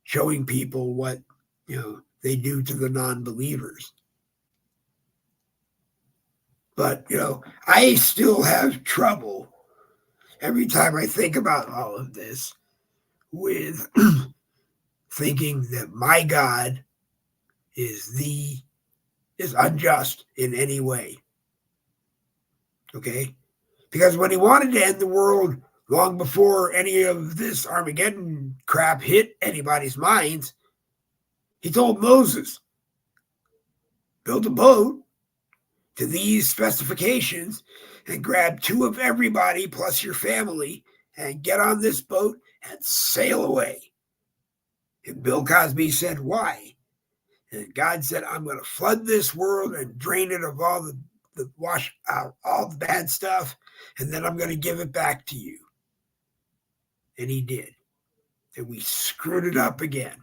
showing people what they do to the non-believers. But I still have trouble every time I think about all of this with thinking that my God is unjust in any way. Okay? Because when he wanted to end the world long before any of this Armageddon crap hit anybody's minds, he told Moses, build a boat to these specifications and grab 2 of everybody plus your family and get on this boat and sail away. And Bill Cosby said, why? And God said, I'm going to flood this world and drain it of all the wash out all the bad stuff, and then I'm going to give it back to you. And he did. And we screwed it up again.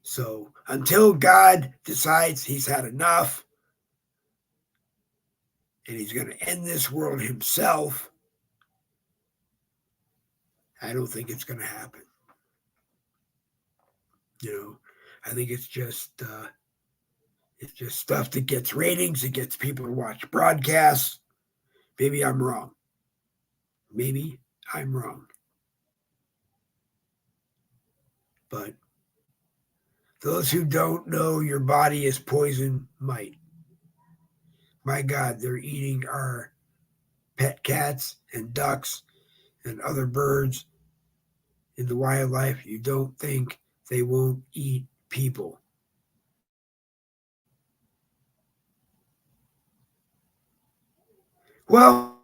So until God decides he's had enough and he's going to end this world himself, I don't think it's going to happen. I think it's just stuff that gets ratings. It gets people to watch broadcasts. Maybe I'm wrong. But those who don't know your body is poison might. My God, they're eating our pet cats and ducks and other birds in the wildlife. You don't think they won't eat people. Well,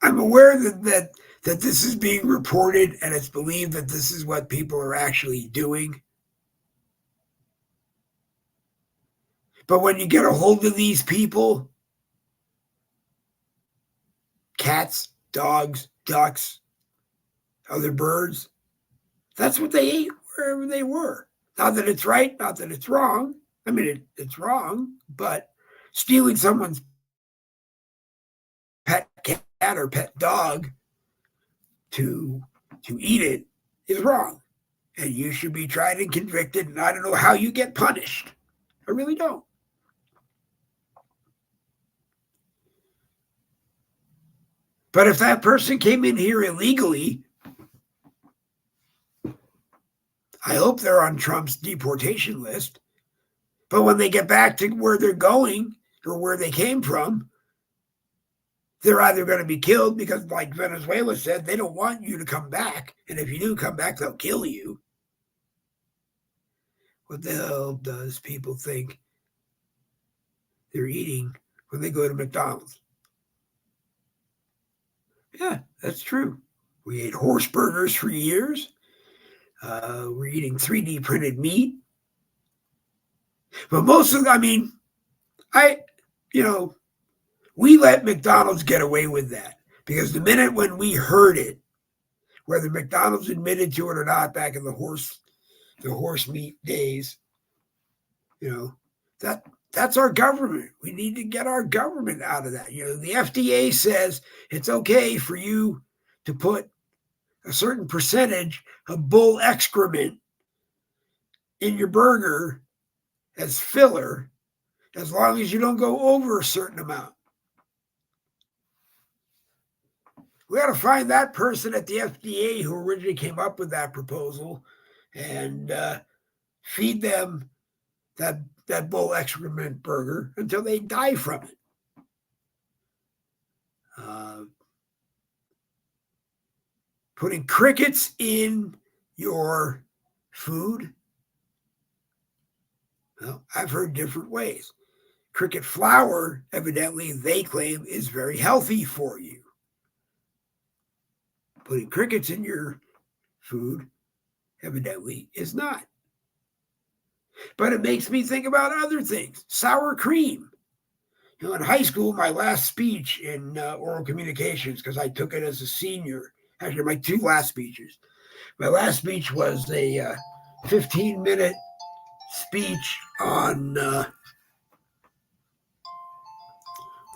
I'm aware that this is being reported and it's believed that this is what people are actually doing. But when you get a hold of these people, cats, dogs, ducks, other birds, that's what they ate wherever they were. Not that it's right, not that it's wrong. I mean, it's wrong, but stealing someone's pet cat or pet dog to eat it is wrong. And you should be tried and convicted, and I don't know how you get punished. I really don't. But if that person came in here illegally, I hope they're on Trump's deportation list. But when they get back to where they're going or where they came from, they're either going to be killed because, like Venezuela said, they don't want you to come back. And if you do come back, they'll kill you. What the hell does people think they're eating when they go to McDonald's? Yeah, that's true. We ate horse burgers for years. We're eating 3D printed meat. But most of, we let McDonald's get away with that because the minute when we heard it, whether McDonald's admitted to it or not back in the horse meat days, that's our government. We need to get our government out of that. The FDA says it's okay for you to put a certain percentage of bull excrement in your burger as filler, as long as you don't go over a certain amount. We got to find that person at the FDA who originally came up with that proposal and feed them that bull excrement burger until they die from it. Putting crickets in your food, well, I've heard different ways. Cricket flour, evidently, they claim is very healthy for you. Putting crickets in your food, evidently, is not. But it makes me think about other things. Sour cream. In high school, my last speech in oral communications, because I took it as a senior, actually my two last speeches. My last speech was a 15-minute speech on, I'm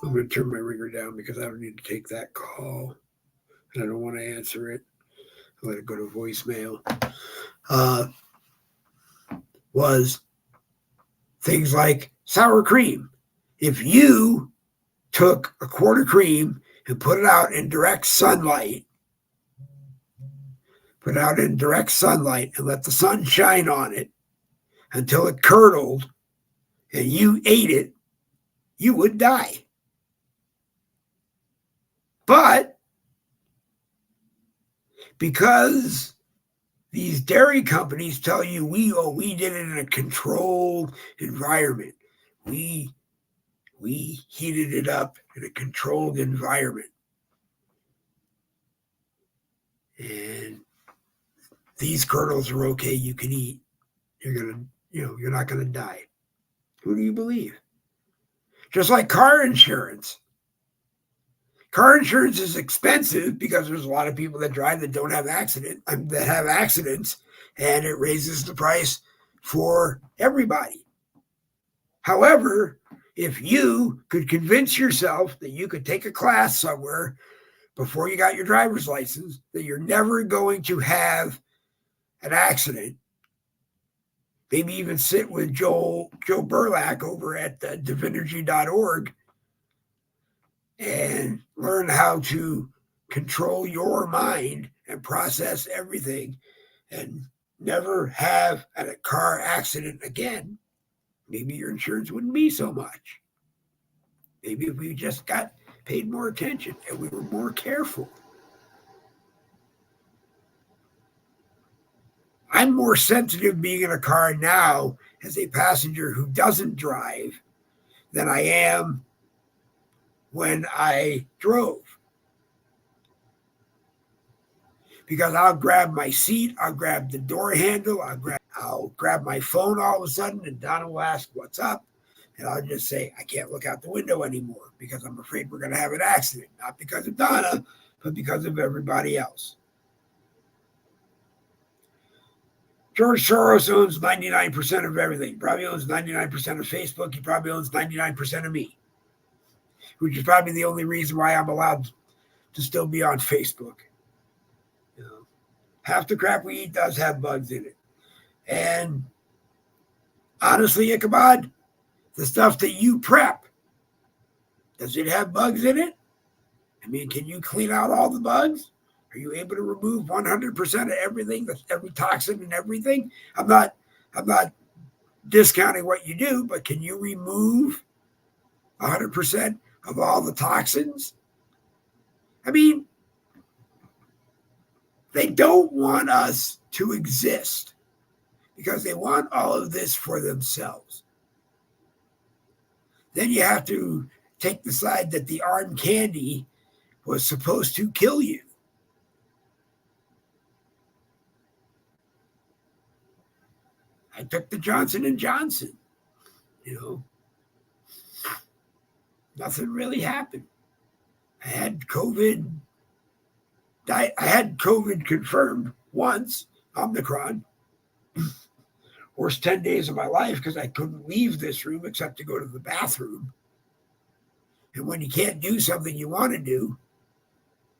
going to turn my ringer down because I don't need to take that call. And I don't want to answer it. I'll let it go to voicemail. Was things like sour cream. If you took a quart of cream and put it out in direct sunlight, and let the sun shine on it until it curdled and you ate it, you would die. But because these dairy companies tell you we did it in a controlled environment, we heated it up in a controlled environment, and these kernels are okay, you can eat, you're not gonna die. Who do you believe? Just like car insurance. Car insurance is expensive because there's a lot of people that drive that don't have that have accidents, and it raises the price for everybody. However, if you could convince yourself that you could take a class somewhere before you got your driver's license, that you're never going to have an accident, maybe even sit with Joe Burlak over at divinergy.org and learn how to control your mind and process everything and never have a car accident again, maybe your insurance wouldn't be so much. Maybe if we just paid more attention and we were more careful. I'm more sensitive being in a car now as a passenger who doesn't drive than I am when I drove. Because I'll grab my seat, I'll grab the door handle, I'll grab my phone all of a sudden, and Donna will ask, "What's up?" And I'll just say, "I can't look out the window anymore because I'm afraid we're going to have an accident." Not because of Donna, but because of everybody else. George Soros owns 99% of everything. He probably owns 99% of Facebook. He probably owns 99% of me, which is probably the only reason why I'm allowed to still be on Facebook. Half the crap we eat does have bugs in it. And honestly, Ichabod, the stuff that you prep, does it have bugs in it? I mean, can you clean out all the bugs? Are you able to remove 100% of everything, every toxin and everything? I'm not discounting what you do, but can you remove 100% of all the toxins? I mean, they don't want us to exist because they want all of this for themselves. Then you have to take the side that the arm candy was supposed to kill you. I took the Johnson & Johnson. Nothing really happened. I had COVID confirmed once, Omicron. Worst 10 days of my life because I couldn't leave this room except to go to the bathroom. And when you can't do something you want to do,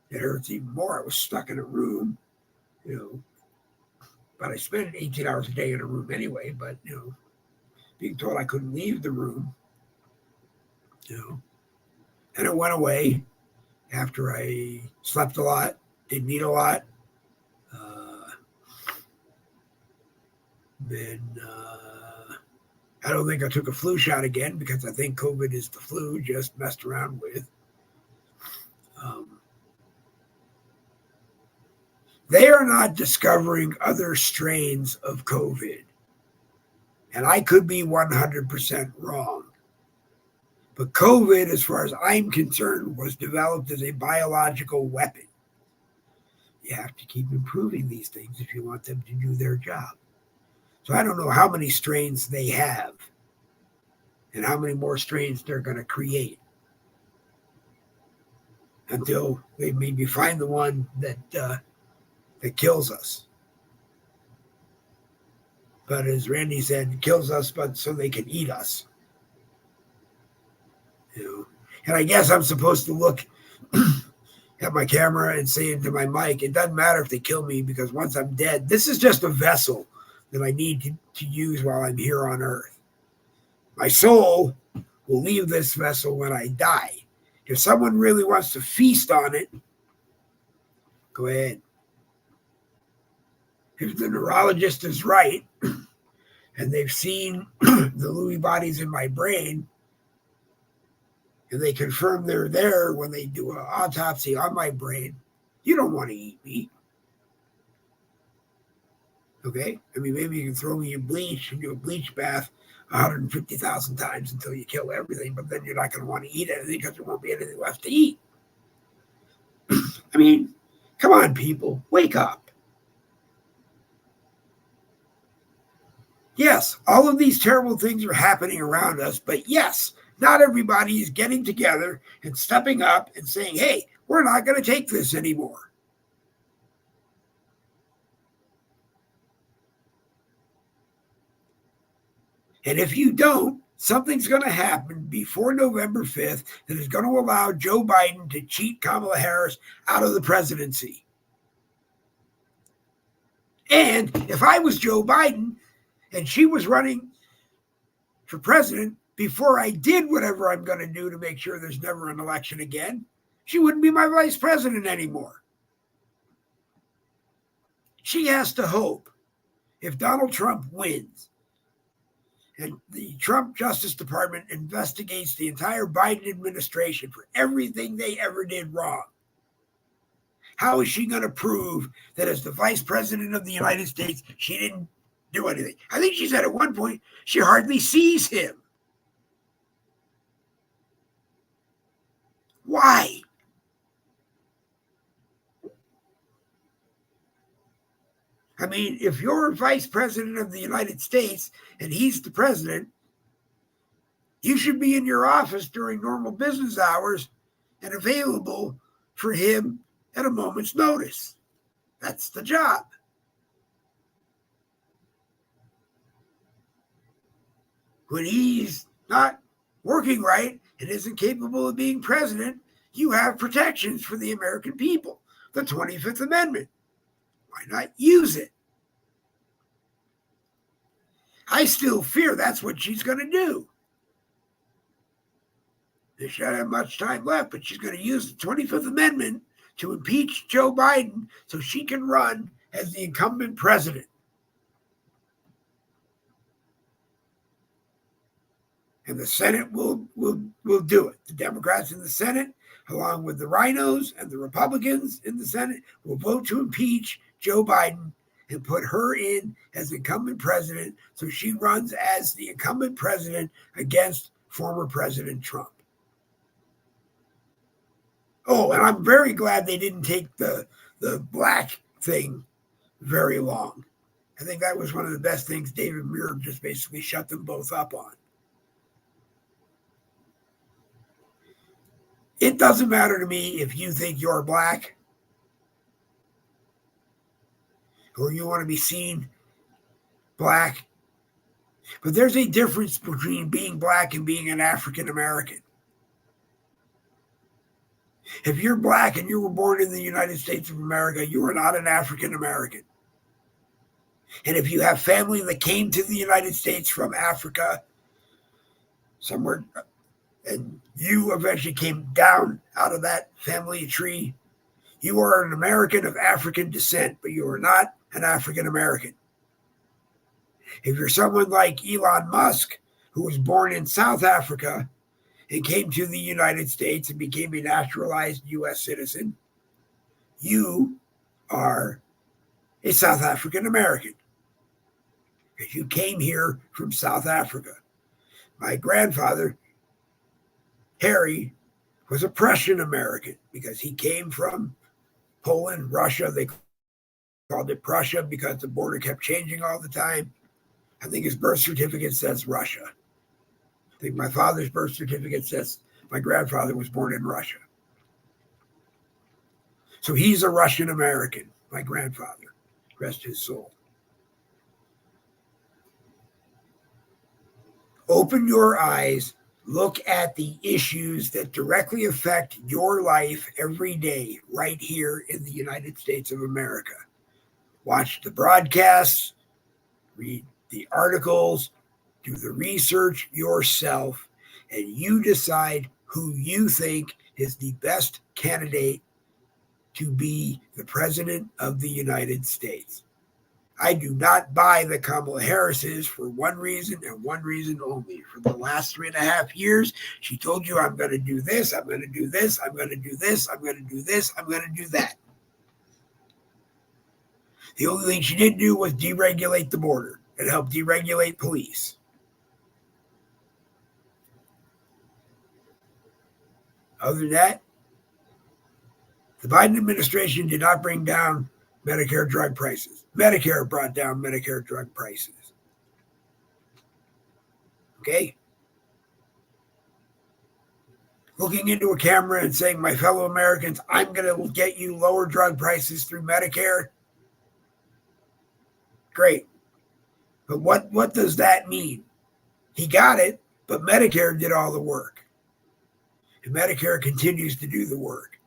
it hurts even more. I was stuck in a room, but I spent 18 hours a day in a room anyway. But, being told I couldn't leave the room, and it went away after I slept a lot, didn't eat a lot. Then I don't think I took a flu shot again because I think COVID is the flu, just messed around with. They are not discovering other strains of COVID. And I could be 100% wrong. But COVID, as far as I'm concerned, was developed as a biological weapon. You have to keep improving these things if you want them to do their job. So I don't know how many strains they have and how many more strains they're going to create until they maybe find the one that kills us. But as Randy said, kills us, but so they can eat us. And I guess I'm supposed to look at my camera and say into my mic, it doesn't matter if they kill me, because once I'm dead, this is just a vessel that I need to use while I'm here on earth. My soul will leave this vessel when I die. If someone really wants to feast on it, go ahead. If the neurologist is right and they've seen the Lewy bodies in my brain, and they confirm they're there when they do an autopsy on my brain, you don't want to eat me. Okay? I mean, maybe you can throw me in bleach and do a bleach bath 150,000 times until you kill everything, but then you're not going to want to eat anything because there won't be anything left to eat. I mean, come on, people, wake up. Yes, all of these terrible things are happening around us, but yes, not everybody is getting together and stepping up and saying, hey, we're not going to take this anymore. And if you don't, something's going to happen before November 5th that is going to allow Joe Biden to cheat Kamala Harris out of the presidency. And if I was Joe Biden and she was running for president before I did whatever I'm going to do to make sure there's never an election again, she wouldn't be my vice president anymore. She has to hope, if Donald Trump wins and the Trump Justice Department investigates the entire Biden administration for everything they ever did wrong, how is she going to prove that as the vice president of the United States, she didn't do anything? I think she said at one point she hardly sees him. Why? I mean, if you're vice president of the United States and he's the president, you should be in your office during normal business hours and available for him at a moment's notice. That's the job. When he's not working right and isn't capable of being president, you have protections for the American people, the 25th Amendment. Why not use it? I still fear that's what she's going to do. She doesn't have much time left, but she's going to use the 25th Amendment to impeach Joe Biden so she can run as the incumbent president. And the Senate will do it. The Democrats in the Senate, along with the rhinos and the Republicans in the Senate, will vote to impeach Joe Biden and put her in as incumbent president so she runs as the incumbent president against former President Trump. Oh, and I'm very glad they didn't take the black thing very long. I think that was one of the best things David Muir just basically shut them both up on. It doesn't matter to me if you think you're black or you want to be seen black, but there's a difference between being black and being an African American. If you're black and you were born in the United States of America, you are not an African American. And if you have family that came to the United States from Africa, somewhere, and you eventually came down out of that family tree, you are an American of African descent, but you are not an African American. If you're someone like Elon Musk, who was born in South Africa and came to the United States and became a naturalized U.S. citizen, you are a South African American because you came here from South Africa. My grandfather, Harry, was a Prussian American because he came from Poland, Russia. They called it Prussia because the border kept changing all the time. I think his birth certificate says Russia. I think my father's birth certificate says my grandfather was born in Russia. So he's a Russian American, my grandfather. Rest his soul. Open your eyes. Look at the issues that directly affect your life every day right here in the United States of America. Watch the broadcasts, read the articles, do the research yourself, and you decide who you think is the best candidate to be the president of the United States. I do not buy the Kamala Harris's for one reason and one reason only. For the last 3.5 years, she told you, I'm going to do this, I'm going to do this, I'm going to do this, I'm going to do this, I'm going to do that. The only thing she didn't do was deregulate the border and help deregulate police. Other than that, the Biden administration did not bring down Medicare drug prices. Medicare brought down Medicare drug prices. Okay? Looking into a camera and saying, my fellow Americans, I'm going to get you lower drug prices through Medicare. Great. But what does that mean? He got it, but Medicare did all the work. And Medicare continues to do the work.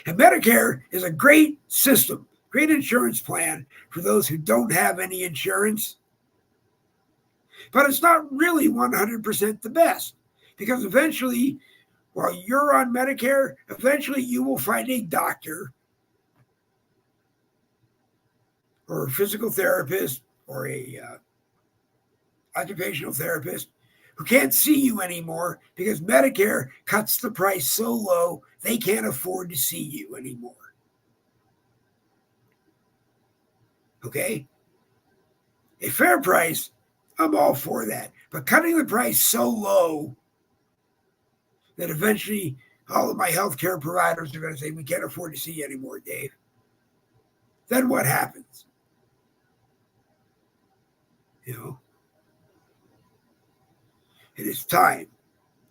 And Medicare is a great system, great insurance plan for those who don't have any insurance. But it's not really 100% the best, because eventually, while you're on Medicare, eventually you will find a doctor or a physical therapist or a occupational therapist who can't see you anymore because Medicare cuts the price so low they can't afford to see you anymore. Okay? A fair price, I'm all for that. But cutting the price so low that eventually all of my healthcare providers are going to say, we can't afford to see you anymore, Dave. Then what happens? You know? It is time.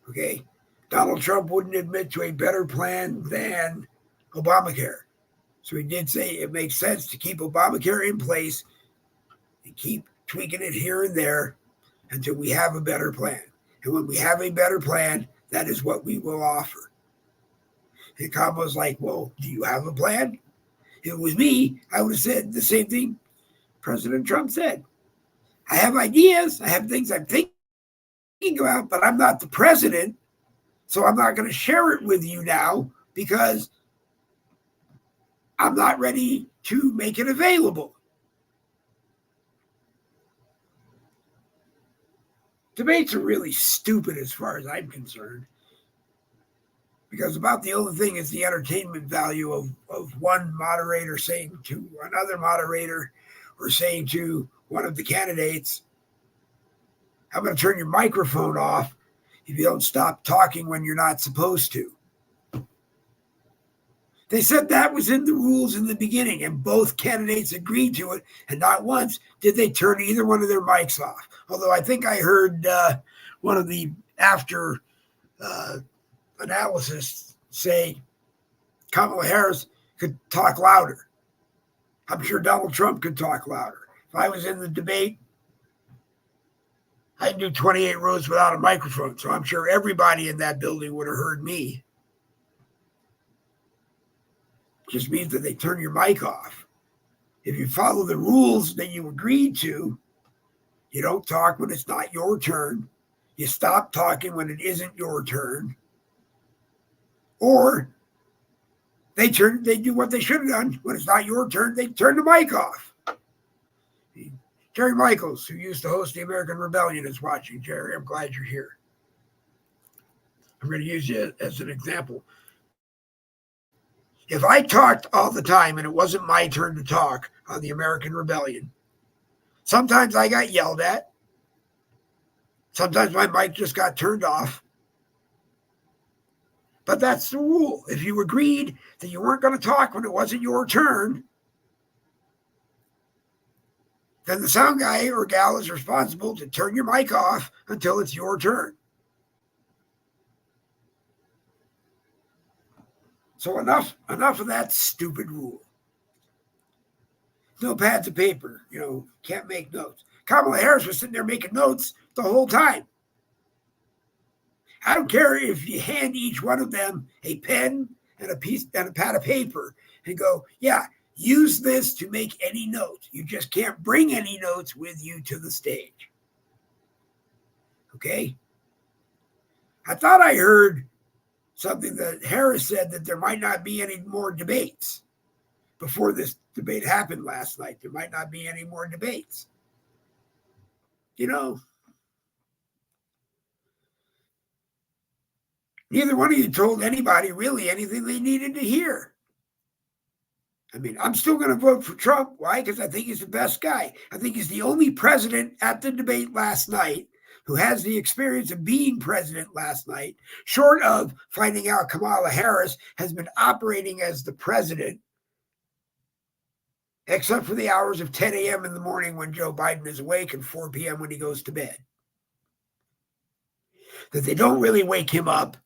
Okay? Donald Trump wouldn't admit to a better plan than Obamacare. So he did say it makes sense to keep Obamacare in place and keep tweaking it here and there until we have a better plan. And when we have a better plan, that is what we will offer. And Kamala's like, well, do you have a plan? If it was me, I would have said the same thing President Trump said. I have ideas. I have things I'm thinking about, but I'm not the president. So I'm not going to share it with you now because I'm not ready to make it available. Debates are really stupid as far as I'm concerned, because about the only thing is the entertainment value of one moderator saying to another moderator or saying to one of the candidates, I'm going to turn your microphone off if you don't stop talking when you're not supposed to. They said that was in the rules in the beginning, and both candidates agreed to it, and not once did they turn either one of their mics off. Although I think I heard one of the after analysis say Kamala Harris could talk louder. I'm sure Donald Trump could talk louder. If I was in the debate, I do 28 rows without a microphone, so I'm sure everybody in that building would have heard me. Just means that they turn your mic off. If you follow the rules that you agreed to, you don't talk when it's not your turn. You stop talking when it isn't your turn. Or they do what they should have done. When it's not your turn, they turn the mic off. Jerry Michaels, who used to host the American Rebellion, is watching. Jerry, I'm glad you're here. I'm going to use you as an example. If I talked all the time and it wasn't my turn to talk on the American Rebellion, sometimes I got yelled at. Sometimes my mic just got turned off. But that's the rule. If you agreed that you weren't going to talk when it wasn't your turn, then the sound guy or gal is responsible to turn your mic off until it's your turn. So enough of that stupid rule. No pads of paper, can't make notes. Kamala Harris was sitting there making notes the whole time. I don't care if you hand each one of them a pen and a pad of paper and go, yeah, use this to make any notes. You just can't bring any notes with you to the stage. Okay? I thought I heard something that Harris said that there might not be any more debates. Before this debate happened last night, there might not be any more debates. Neither one of you told anybody really anything they needed to hear. I mean, I'm still going to vote for Trump. Why? Because I think he's the best guy. I think he's the only president at the debate last night who has the experience of being president last night, short of finding out Kamala Harris has been operating as the president, except for the hours of 10 a.m. in the morning when Joe Biden is awake and 4 p.m. when he goes to bed. That they don't really wake him up.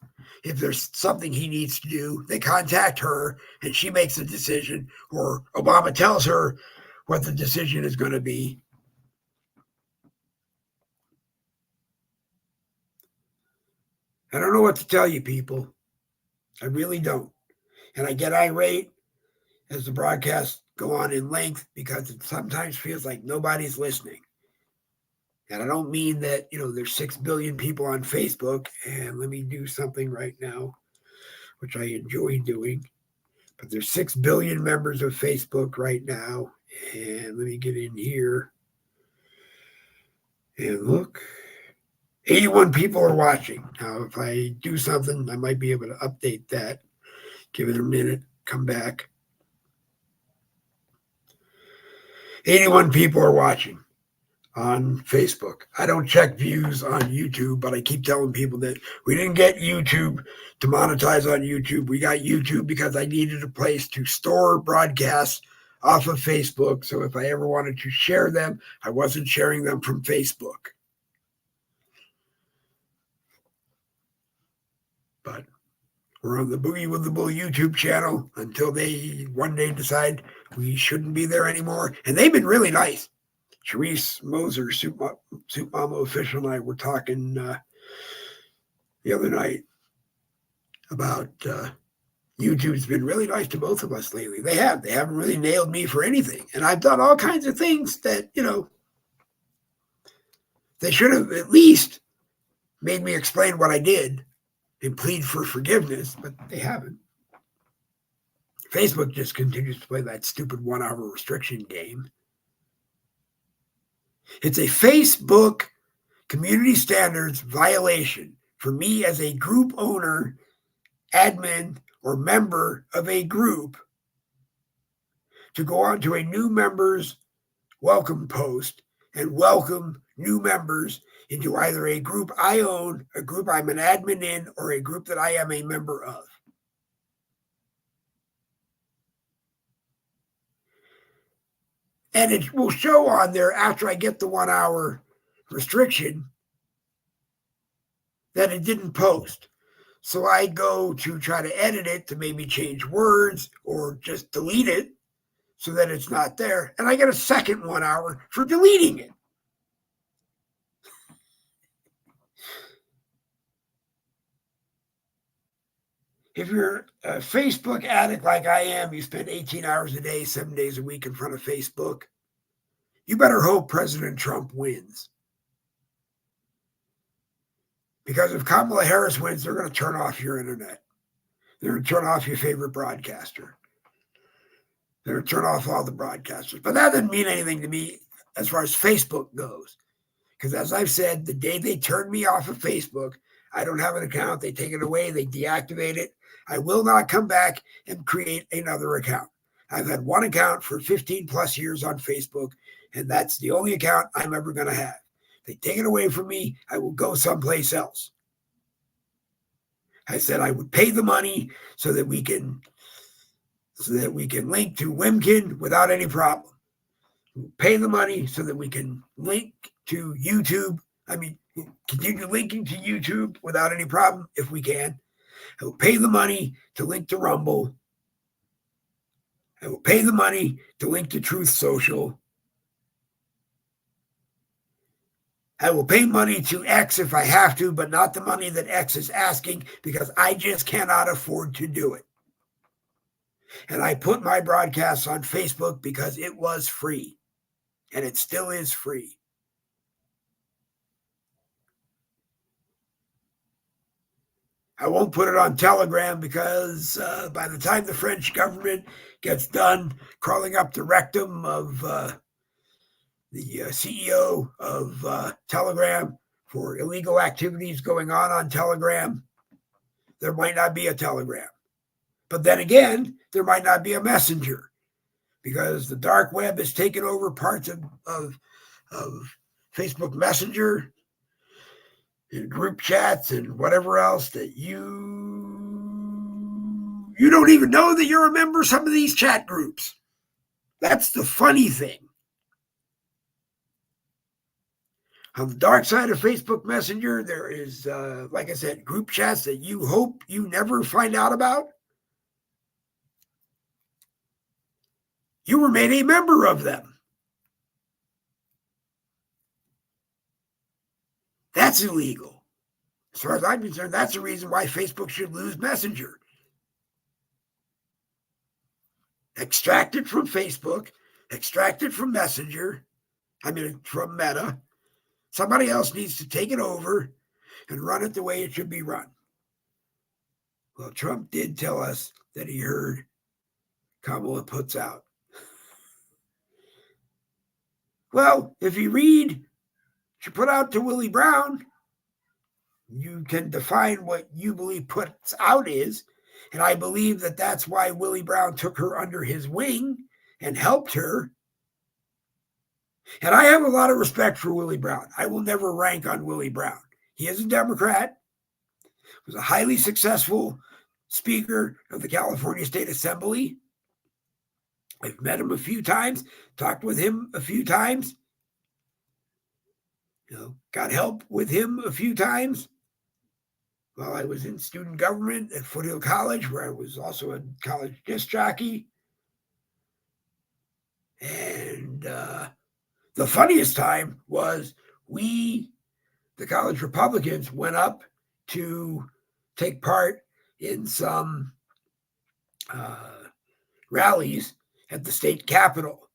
If there's something he needs to do, they contact her and she makes a decision, or Obama tells her what the decision is going to be. I don't know what to tell you, people. I really don't. And I get irate as the broadcasts go on in length because it sometimes feels like nobody's listening. And I don't mean that, there's 6 billion people on Facebook, and let me do something right now, which I enjoy doing. But there's 6 billion members of Facebook right now. And let me get in here and look. 81 people are watching. Now, if I do something, I might be able to update that. Give it a minute, come back. 81 people are watching on Facebook. I don't check views on YouTube, but I keep telling people that we didn't get YouTube to monetize on YouTube. We got YouTube because I needed a place to store broadcasts off of Facebook. So if I ever wanted to share them, I wasn't sharing them from Facebook. But we're on the Boogie with the Bull YouTube channel until they one day decide we shouldn't be there anymore. And they've been really nice. Charisse Moser, Soup Mama Official, and I were talking the other night about YouTube's been really nice to both of us lately. They haven't really nailed me for anything. And I've done all kinds of things that, they should have at least made me explain what I did and plead for forgiveness, but they haven't. Facebook just continues to play that stupid 1-hour restriction game. It's a Facebook community standards violation for me as a group owner, admin, or member of a group to go on to a new members welcome post and welcome new members into either a group I own, a group I'm an admin in, or a group that I am a member of. And it will show on there after I get the 1-hour restriction that it didn't post. So I go to try to edit it to maybe change words or just delete it so that it's not there. And I get a second 1 hour for deleting it. If you're a Facebook addict like I am, you spend 18 hours a day, 7 days a week in front of Facebook, you better hope President Trump wins. Because if Kamala Harris wins, they're going to turn off your internet. They're going to turn off your favorite broadcaster. They're going to turn off all the broadcasters. But that doesn't mean anything to me as far as Facebook goes. Because as I've said, the day they turn me off of Facebook, I don't have an account. They take it away. They deactivate it. I will not come back and create another account. I've had one account for 15 plus years on Facebook, and that's the only account I'm ever going to have. They take it away from me, I will go someplace else. I said I would pay the money so that we can link to Wimkin without any problem. pay the money so that we can link to YouTube. Continue linking to YouTube without any problem if we can. I will pay the money to link to Rumble. I will pay the money to link to Truth Social. I will pay money to X if I have to, but not the money that X is asking, because I just cannot afford to do it. And I put my broadcasts on Facebook because it was free, and it still is free. I won't put it on Telegram because by the time the French government gets done crawling up the rectum of the CEO of Telegram for illegal activities going on Telegram, there might not be a Telegram. But then again, there might not be a Messenger, because the dark web has taken over parts of Facebook Messenger and group chats and whatever else that you don't even know that you're a member of some of these chat groups. That's the funny thing. On the dark side of Facebook Messenger, there is, like I said, group chats that you hope you never find out about. You were made a member of them. That's illegal. As far as I'm concerned, that's the reason why Facebook should lose Messenger. Extract it from Facebook, extract it from Messenger, from Meta. Somebody else needs to take it over and run it the way it should be run. Well, Trump did tell us that he heard Kamala puts out. Well, if you read, she put out to Willie Brown, you can define what you believe puts out is. And I believe that that's why Willie Brown took her under his wing and helped her. And I have a lot of respect for Willie Brown. I will never rank on Willie Brown. He is a Democrat, was a highly successful Speaker of the California State Assembly. I've met him a few times, talked with him a few times, got help with him a few times while I was in student government at Foothill College, where I was also a college disc jockey. And the funniest time was the college Republicans, went up to take part in some rallies at the state capitol.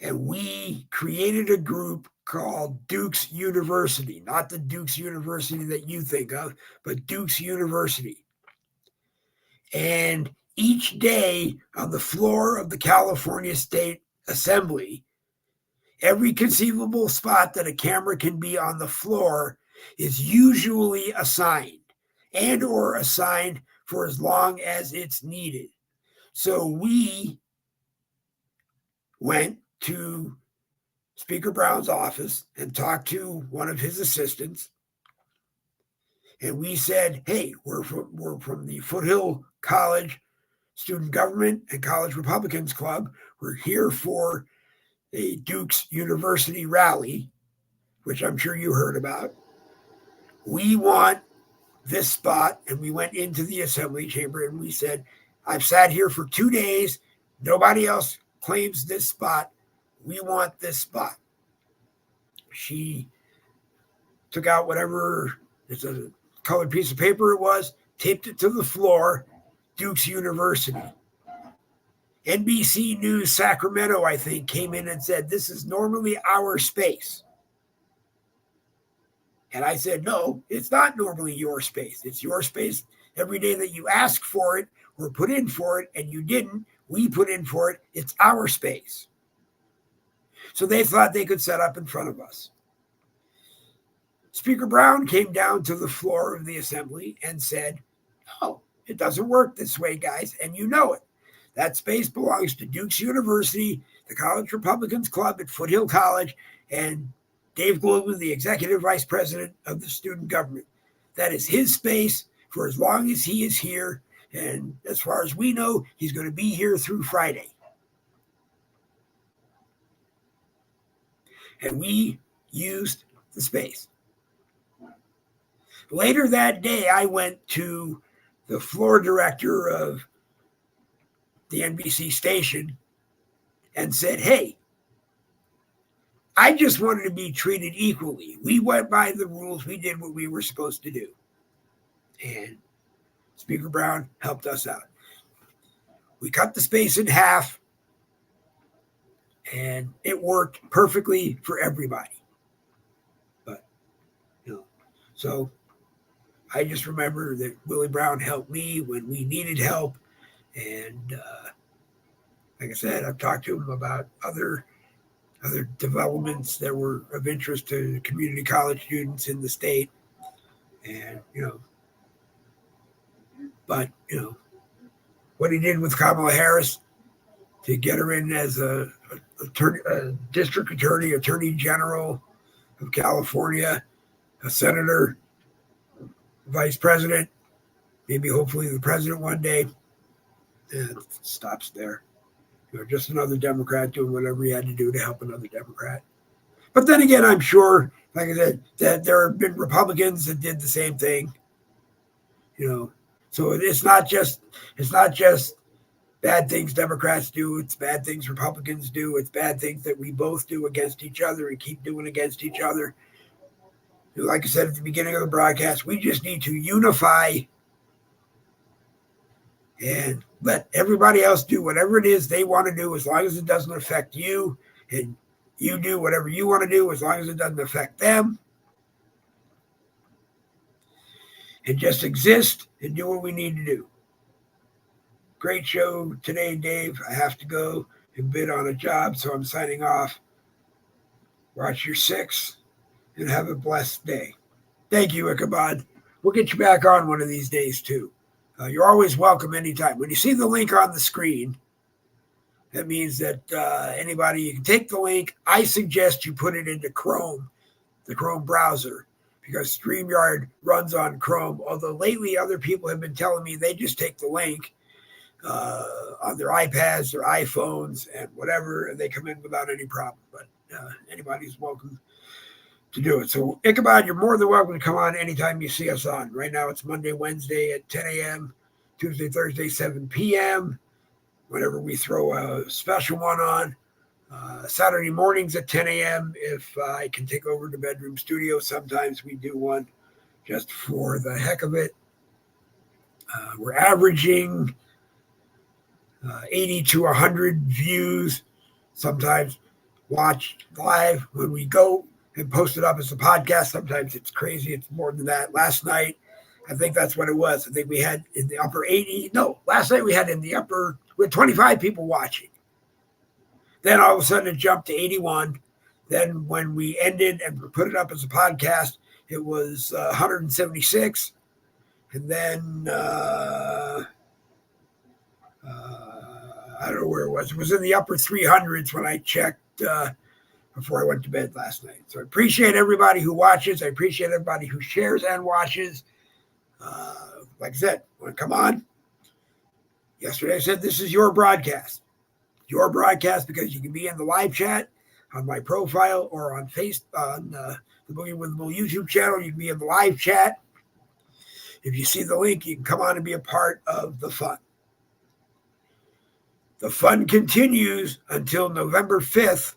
And we created a group called Duke's University, not the Duke's University that you think of, but Duke's University. And each day on the floor of the California State Assembly, every conceivable spot that a camera can be on the floor is usually assigned or assigned for as long as it's needed. So we went to Speaker Brown's office and talked to one of his assistants. And we said, hey, we're from the Foothill College Student Government and College Republicans Club. We're here for a Duke's University rally, which I'm sure you heard about. We want this spot. And we went into the assembly chamber and we said, I've sat here for 2 days. Nobody else claims this spot. We want this spot. She took out whatever, it's a colored piece of paper it was, taped it to the floor, Duke's University. NBC News Sacramento, I think, came in and said, this is normally our space. And I said, no, it's not normally your space. It's your space every day that you ask for it or put in for it, and you didn't. We put in for it. It's our space. So they thought they could set up in front of us. Speaker Brown came down to the floor of the assembly and said, no, it doesn't work this way, guys, and you know it. That space belongs to Duke's University, the College Republicans Club at Foothill College, and Dave Glovin, the executive vice president of the student government. That is his space for as long as he is here, and as far as we know, he's going to be here through Friday. and we used the space. Later that day, I went to the floor director of the NBC station and said, hey, I just wanted to be treated equally. We went by the rules. We did what we were supposed to do. And Speaker Brown helped us out. We cut the space in half, and it worked perfectly for everybody. But, so I just remember that Willie Brown helped me when we needed help. And like I said, I've talked to him about other developments that were of interest to community college students in the state. And, but, what he did with Kamala Harris to get her in as a district attorney, attorney general of California, a senator, vice president, maybe hopefully the president one day, and it stops there. Just another Democrat doing whatever he had to do to help another Democrat. But then again, I'm sure, like I said, that there have been Republicans that did the same thing. So it's not just bad things Democrats do. It's bad things Republicans do. It's bad things that we both do against each other and keep doing against each other. Like I said at the beginning of the broadcast, we just need to unify and let everybody else do whatever it is they want to do, as long as it doesn't affect you, and you do whatever you want to do as long as it doesn't affect them. And just exist and do what we need to do. Great show today, Dave. I have to go and bid on a job, so I'm signing off. Watch your six and have a blessed day. Thank you, Ichabod. We'll get you back on one of these days, too. You're always welcome anytime. When you see the link on the screen, that means that anybody, you can take the link. I suggest you put it into Chrome, the Chrome browser, because StreamYard runs on Chrome. Although lately other people have been telling me they just take the link on their iPads, their iPhones, and whatever, and they come in without any problem. But anybody's welcome to do it. So, Ichabod, you're more than welcome to come on anytime you see us on. Right now it's Monday, Wednesday at 10 a.m., Tuesday, Thursday, 7 p.m., whenever we throw a special one on. Saturday mornings at 10 a.m. if I can take over the bedroom studio. Sometimes we do one just for the heck of it. We're averaging 80 to 100 views, sometimes watch live when we go and post it up as a podcast. Sometimes it's crazy. It's more than that. Last night, I think that's what it was. I think we had in the upper 80. No, last night we had 25 people watching. Then all of a sudden it jumped to 81. Then when we ended and put it up as a podcast, it was 176. And then I don't know where it was. It was in the upper 300s when I checked before I went to bed last night. So I appreciate everybody who watches. I appreciate everybody who shares and watches. Like I said, want to come on? Yesterday I said this is your broadcast. Your broadcast because you can be in the live chat on my profile or on the Boogie with the Bull YouTube channel. You can be in the live chat. If you see the link, you can come on and be a part of the fun. The fun continues until November 5th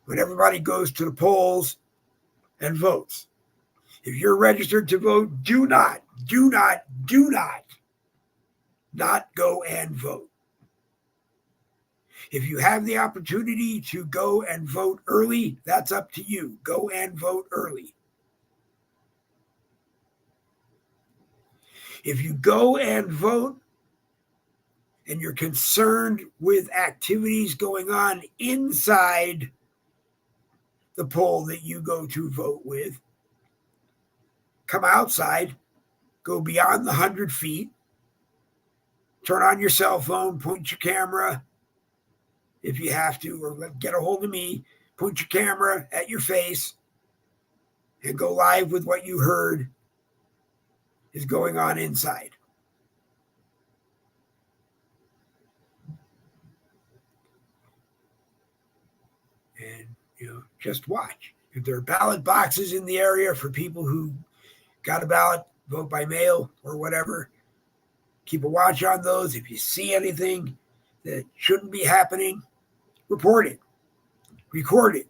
when everybody goes to the polls and votes. If you're registered to vote, do not go and vote. If you have the opportunity to go and vote early, that's up to you. Go and vote early. If you go and vote and you're concerned with activities going on inside the poll that you go to vote with, come outside, go beyond the 100 feet, turn on your cell phone, point your camera, if you have to, or get a hold of me, point your camera at your face and go live with what you heard is going on inside. And, just watch. If there are ballot boxes in the area for people who got a ballot, vote by mail or whatever, keep a watch on those. If you see anything that shouldn't be happening, report it, record it.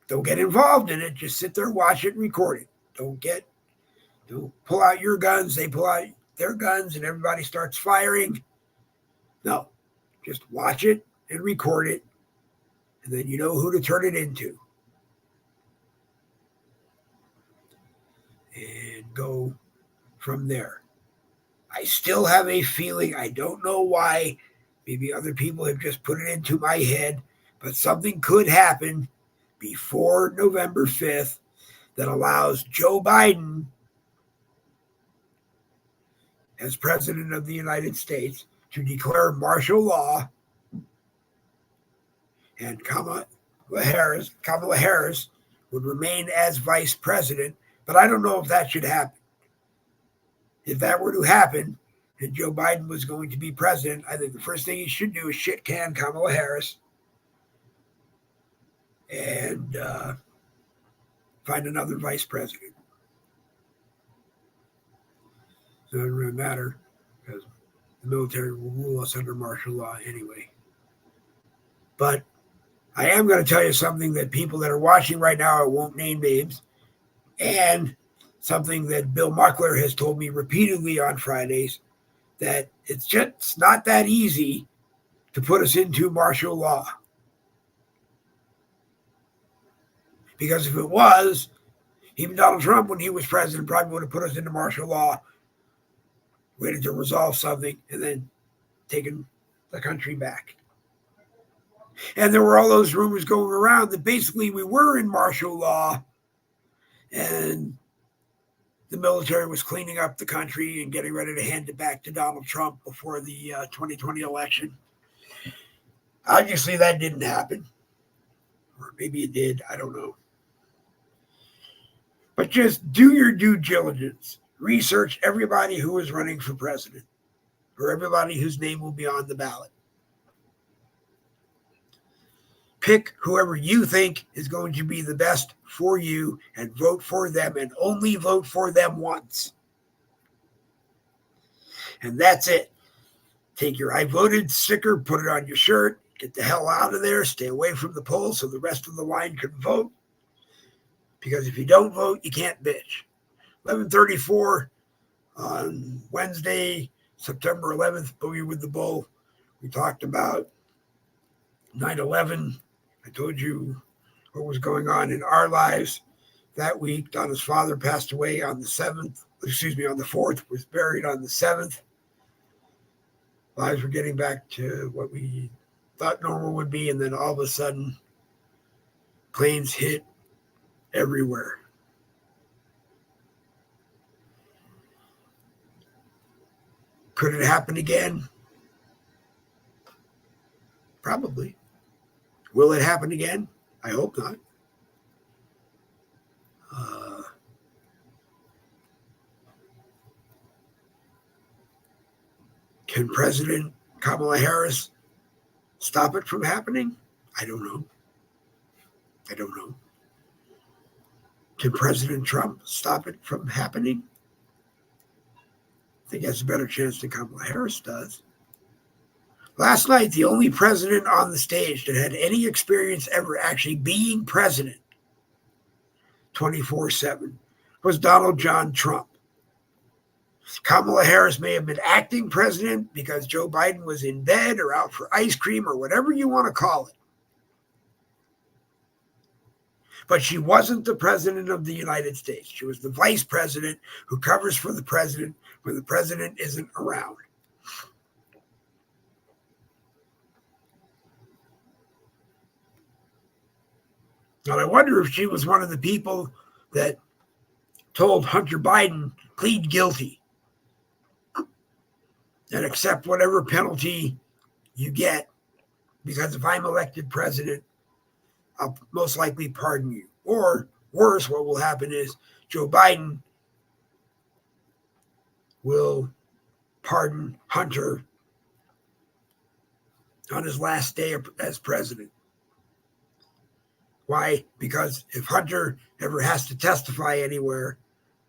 Don't get involved in it. Just sit there, watch it, and record it. Don't pull out your guns. They pull out their guns and everybody starts firing. No, just watch it and record it. And then you know who to turn it into. And go from there. I still have a feeling, I don't know why, maybe other people have just put it into my head, but something could happen before November 5th that allows Joe Biden, as President of the United States, to declare martial law, and Kamala Harris would remain as vice president. But I don't know if that should happen. If that were to happen and Joe Biden was going to be president, I think the first thing he should do is shit can Kamala Harris and find another vice president. So it doesn't really matter because the military will rule us under martial law anyway. But I am going to tell you something that people that are watching right now, I won't name names, and something that Bill Muckler has told me repeatedly on Fridays, that it's just not that easy to put us into martial law. Because if it was, even Donald Trump, when he was president, probably would have put us into martial law, waited to resolve something, and then taken the country back. And there were all those rumors going around that basically we were in martial law and the military was cleaning up the country and getting ready to hand it back to Donald Trump before the 2020 election. Obviously, that didn't happen. Or maybe it did. I don't know. But just do your due diligence. Research everybody who is running for president or everybody whose name will be on the ballot. Pick whoever you think is going to be the best for you and vote for them, and only vote for them once. And that's it. Take your I voted sticker, put it on your shirt, get the hell out of there, stay away from the polls so the rest of the line can vote. Because if you don't vote, you can't bitch. 11:34 on Wednesday, September 11th, Boogie with the Bull. We talked about 9/11. I told you what was going on in our lives that week. Donna's father passed away on the 4th, was buried on the 7th. Lives were getting back to what we thought normal would be, and then all of a sudden, planes hit everywhere. Could it happen again? Probably. Will it happen again? I hope not. Can President Kamala Harris stop it from happening? I don't know. Can President Trump stop it from happening? I think he has a better chance than Kamala Harris does. Last night, the only president on the stage that had any experience ever actually being president 24/7 was Donald John Trump. Kamala Harris may have been acting president because Joe Biden was in bed or out for ice cream or whatever you want to call it. But she wasn't the president of the United States. She was the vice president who covers for the president when the president isn't around. And I wonder if she was one of the people that told Hunter Biden, plead guilty and accept whatever penalty you get, because if I'm elected president, I'll most likely pardon you. Or worse, what will happen is Joe Biden will pardon Hunter on his last day as president. Why? Because if Hunter ever has to testify anywhere,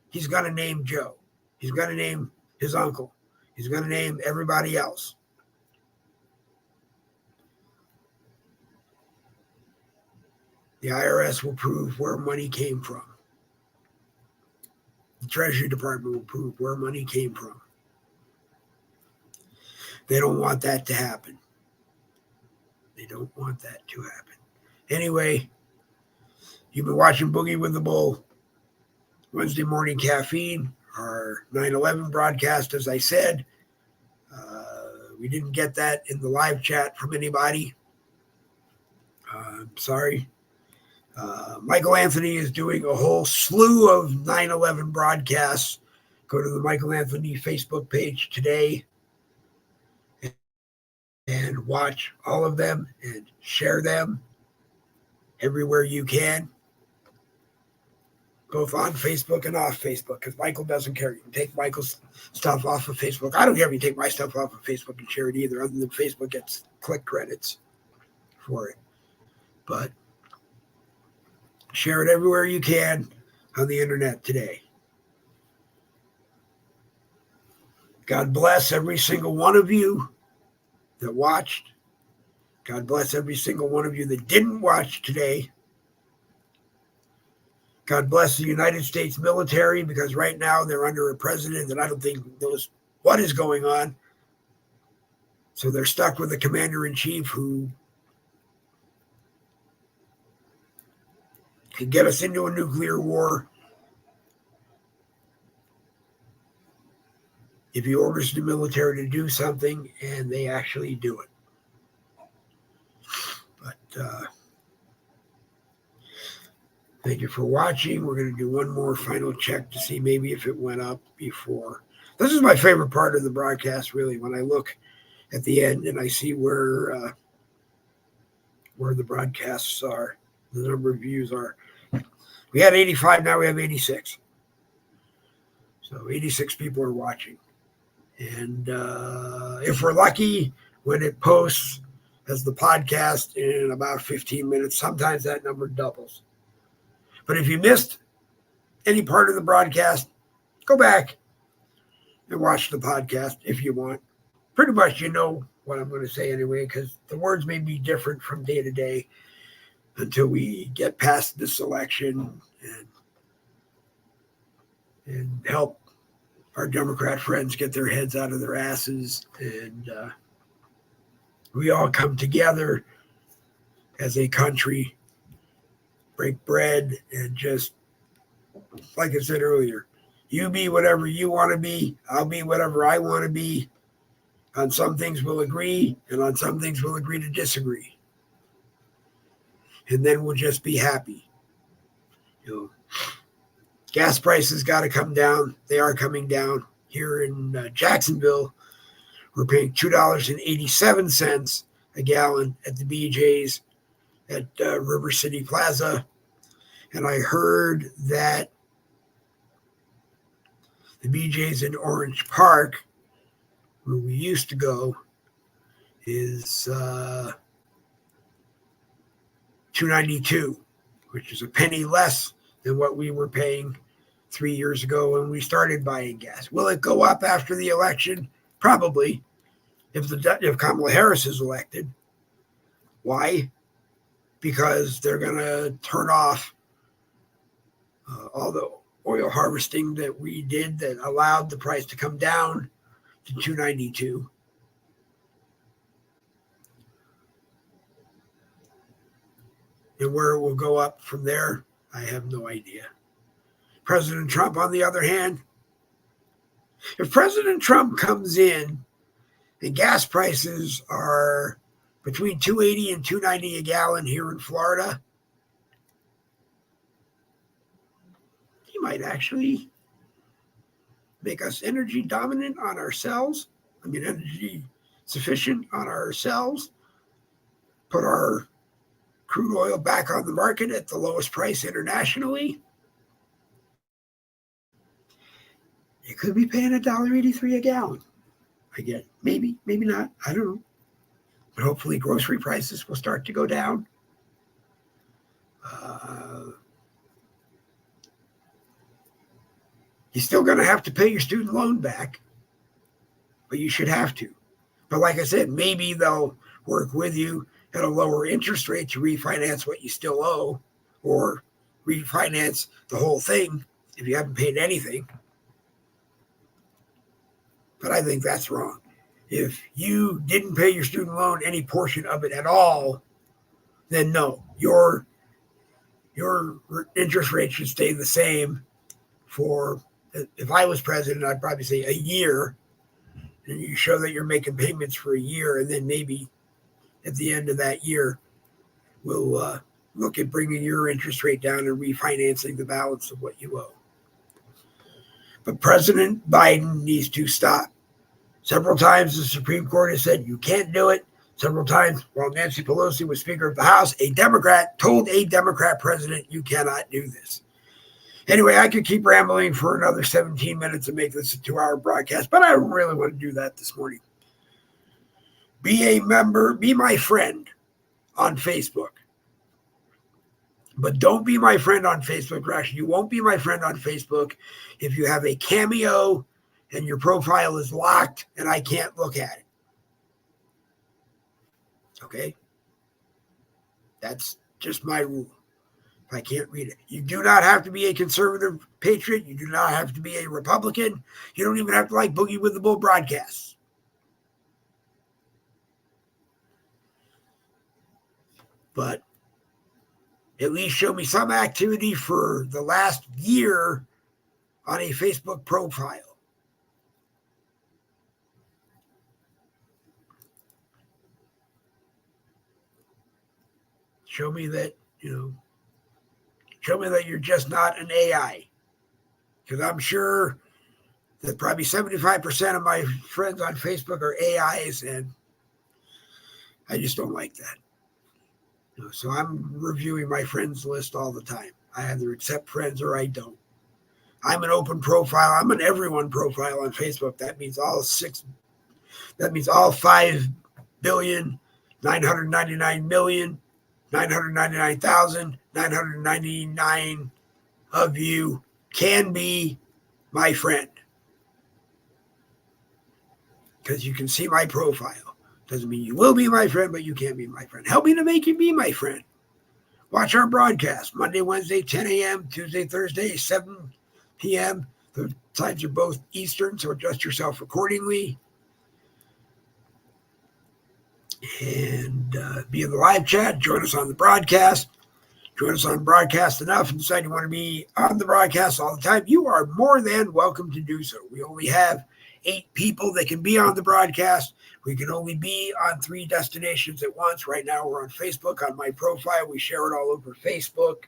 he's going to name Joe. He's going to name his uncle. He's going to name everybody else. The IRS will prove where money came from. The Treasury Department will prove where money came from. They don't want that to happen. They don't want that to happen. Anyway, you've been watching Boogie with the Bull. Wednesday morning caffeine, our 9/11 broadcast, as I said. We didn't get that in the live chat from anybody. I'm sorry. Michael Anthony is doing a whole slew of 9/11 broadcasts. Go to the Michael Anthony Facebook page today and watch all of them and share them everywhere you can, both on Facebook and off Facebook, because Michael doesn't care. You can take Michael's stuff off of Facebook. I don't care if you take my stuff off of Facebook and share it either, other than Facebook gets click credits for it. But share it everywhere you can on the internet today. God bless every single one of you that watched. God bless every single one of you that didn't watch today. God bless the United States military, because right now they're under a president that I don't think knows what is going on. So they're stuck with a commander-in-chief who could get us into a nuclear war if he orders the military to do something and they actually do it. But thank you for watching. We're going to do one more final check to see maybe if it went up before. This is my favorite part of the broadcast, really, when I look at the end and I see where the broadcasts are, the number of views are. We had 85, now we have 86. So 86 people are watching. And if we're lucky, when it posts as the podcast in about 15 minutes, sometimes that number doubles. But if you missed any part of the broadcast, go back and watch the podcast if you want. Pretty much you know what I'm going to say anyway, because the words may be different from day to day until we get past this election and help our Democrat friends get their heads out of their asses, and we all come together as a country, break bread, and just, like I said earlier, you be whatever you want to be, I'll be whatever I want to be. On some things we'll agree, and on some things we'll agree to disagree. And then we'll just be happy. You know, gas prices got to come down. They are coming down. Here in Jacksonville, we're paying $2.87 a gallon at the BJ's at River City Plaza. And I heard that the BJ's in Orange Park, where we used to go, is $2.92, which is a penny less than what we were paying 3 years ago when we started buying gas. Will it go up after the election? Probably, if Kamala Harris is elected. Why? Because they're going to turn off all the oil harvesting that we did that allowed the price to come down to $2.92. And where it will go up from there, I have no idea. President Trump, on the other hand, if President Trump comes in and gas prices are between $2.80 and $2.90 a gallon here in Florida, he might actually make us energy dominant on ourselves. I mean, energy sufficient on ourselves. Put our crude oil back on the market at the lowest price internationally. You could be paying $1.83 a gallon. I get maybe not. I don't know. But hopefully grocery prices will start to go down. You're still going to have to pay your student loan back, but you should have to. But like I said, maybe they'll work with you at a lower interest rate to refinance what you still owe, or refinance the whole thing if you haven't paid anything. But I think that's wrong. If you didn't pay your student loan, any portion of it at all, then no, your interest rate should stay the same for, if I was president, I'd probably say a year, and you show that you're making payments for a year, and then maybe at the end of that year, we'll look at bringing your interest rate down and refinancing the balance of what you owe. But President Biden needs to stop. Several times the Supreme Court has said you can't do it. Several times while Nancy Pelosi was Speaker of the House, a Democrat told a Democrat president, you cannot do this. Anyway, I could keep rambling for another 17 minutes and make this a 2-hour broadcast, but I don't really want to do that this morning. Be a member, be my friend on Facebook. But don't be my friend on Facebook. Actually, you won't be my friend on Facebook if you have a Cameo and your profile is locked and I can't look at it. Okay? That's just my rule. If I can't read it. You do not have to be a conservative patriot. You do not have to be a Republican. You don't even have to like Boogie with the Bull broadcasts. But at least show me some activity for the last year on a Facebook profile. Show me that, show me that you're just not an AI. Because I'm sure that probably 75% of my friends on Facebook are AIs, and I just don't like that. So I'm reviewing my friends list all the time. I either accept friends or I don't. I'm an open profile. I'm an everyone profile on Facebook. That means all 5,999,999,999 of you can be my friend. Because you can see my profile. Doesn't mean you will be my friend, but you can be my friend. Help me to make you be my friend. Watch our broadcast Monday, Wednesday, 10 a.m., Tuesday, Thursday, 7 p.m. The times are both Eastern, so adjust yourself accordingly. And be in the live chat. Join us on the broadcast. Join us on broadcast enough and decide you want to be on the broadcast all the time. You are more than welcome to do so. We only have 8 people that can be on the broadcast. We can only be on 3 destinations at once. Right now, we're on Facebook. On my profile, we share it all over Facebook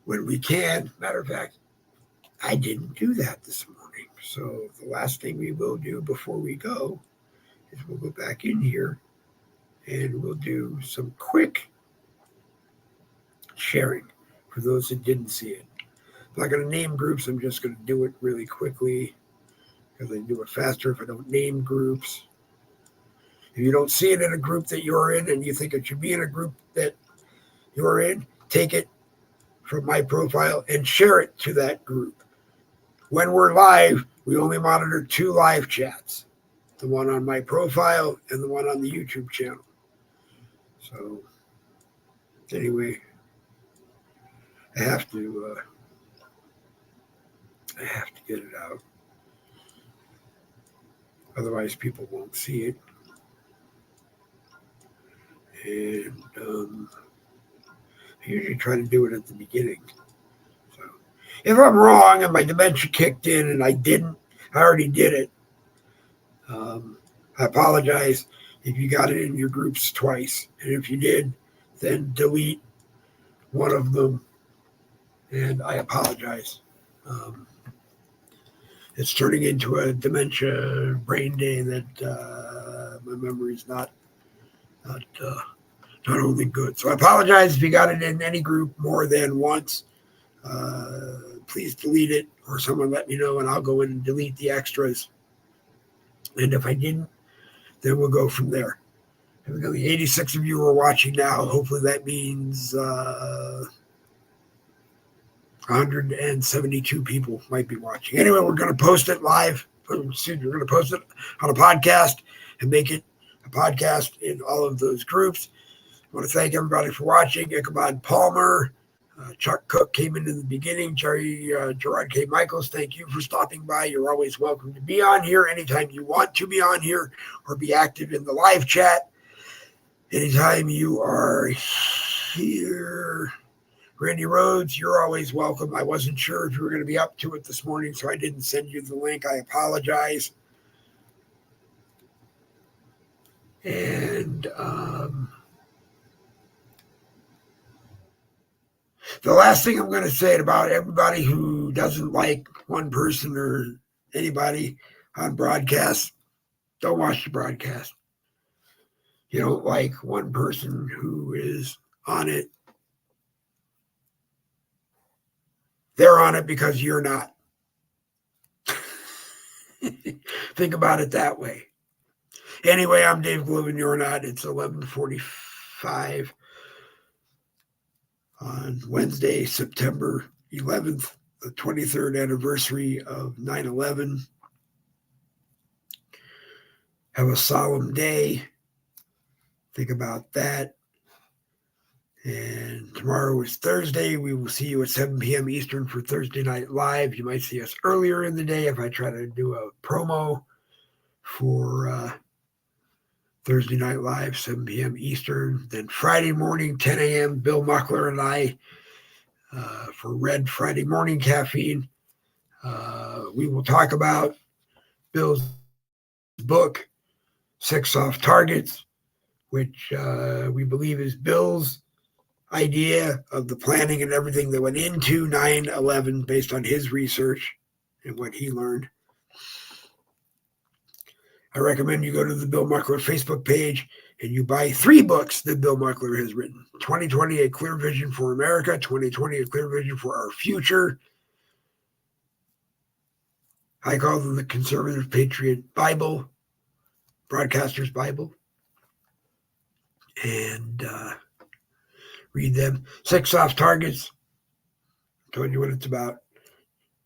when we can. Matter of fact, I didn't do that this morning. So the last thing we will do before we go is we'll go back in here and we'll do some quick sharing for those that didn't see it. I'm not going to name groups. I'm just going to do it really quickly, because I do it faster if I don't name groups. If you don't see it in a group that you're in and you think it should be in a group that you're in, take it from my profile and share it to that group. When we're live, we only monitor 2 live chats, the one on my profile and the one on the YouTube channel. So anyway, I have to get it out. Otherwise, people won't see it. And I usually try to do it at the beginning. So if I'm wrong and my dementia kicked in and I already did it, I apologize if you got it in your groups twice. And if you did, then delete one of them. And I apologize. It's turning into a dementia brain day that my memory is not only good. So I apologize if you got it in any group more than once. Please delete it, or someone let me know and I'll go in and delete the extras. And if I didn't, then we'll go from there. The 86 of you are watching now. Hopefully that means 172 people might be watching. Anyway, we're going to post it live. We're going to post it on a podcast and make it a podcast in all of those groups. I want to thank everybody for watching. Ichabod Palmer, Chuck Cook came in the beginning. Gerard K. Michaels, thank you for stopping by. You're always welcome to be on here anytime you want to be on here or be active in the live chat. Anytime you are here. Randy Rhodes, you're always welcome. I wasn't sure if you were going to be up to it this morning, so I didn't send you the link. I apologize. And the last thing I'm going to say about everybody who doesn't like one person or anybody on broadcast, don't watch the broadcast. You don't like one person who is on it. They're on it because you're not. Think about it that way. Anyway, I'm Dave Glovin. You're not. It's 11:45 on Wednesday, September 11th, the 23rd anniversary of 9/11. Have a solemn day. Think about that. And tomorrow is Thursday. We will see you at 7 p.m. Eastern for Thursday Night Live. You might see us earlier in the day if I try to do a promo for Thursday Night Live, 7 p.m. Eastern. Then Friday morning, 10 a.m., Bill Muckler and I for Red Friday Morning Caffeine. We will talk about Bill's book, 6 Soft Targets, which we believe is Bill's idea of the planning and everything that went into 9/11 based on his research and what he learned. I recommend you go to the Bill Muckler Facebook page and you buy 3 books that Bill Muckler has written. 2020, A Clear Vision for America. 2020, A Clear Vision for Our Future. I call them the Conservative Patriot Bible, Broadcaster's Bible. And read them. 6 Soft Targets. I told you what it's about.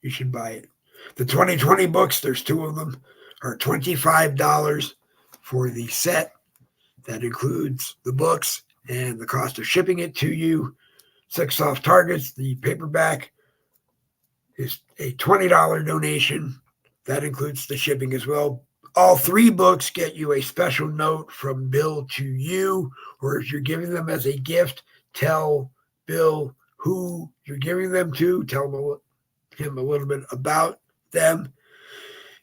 You should buy it. The 2020 books, there's 2 of them, are $25 for the set. That includes the books and the cost of shipping it to you. 6 Soft Targets, the paperback, is a $20 donation. That includes the shipping as well. All 3 books get you a special note from Bill to you, or if you're giving them as a gift, tell Bill who you're giving them to. Tell him a little bit about them,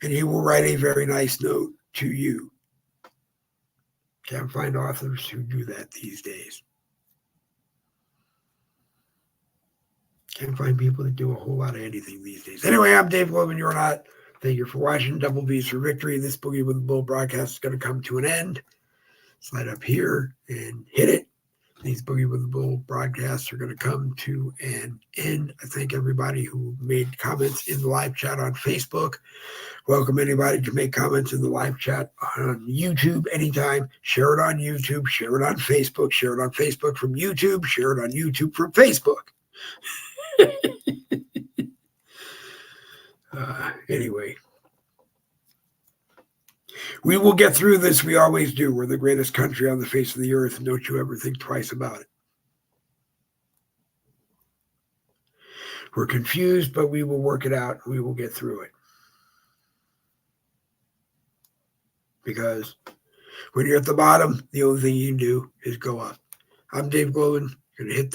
and he will write a very nice note to you. Can't find authors who do that these days. Can't find people that do a whole lot of anything these days. Anyway, I'm Dave Glovin. You're not. Thank you for watching. Double B's for victory. This Boogie with the Bull broadcast is going to come to an end. Slide up here and hit it. These Boogie with the Bull broadcasts are going to come to an end. I thank everybody who made comments in the live chat on Facebook. Welcome anybody to make comments in the live chat on YouTube anytime. Share it on YouTube. Share it on Facebook. Share it on Facebook from YouTube. Share it on YouTube from Facebook. Anyway, we will get through this. We always do. We're the greatest country on the face of the earth, and don't you ever think twice about it. We're confused, but we will work it out. We will get through it. Because when you're at the bottom, the only thing you can do is go up. I'm Dave Glovin. You're going to hit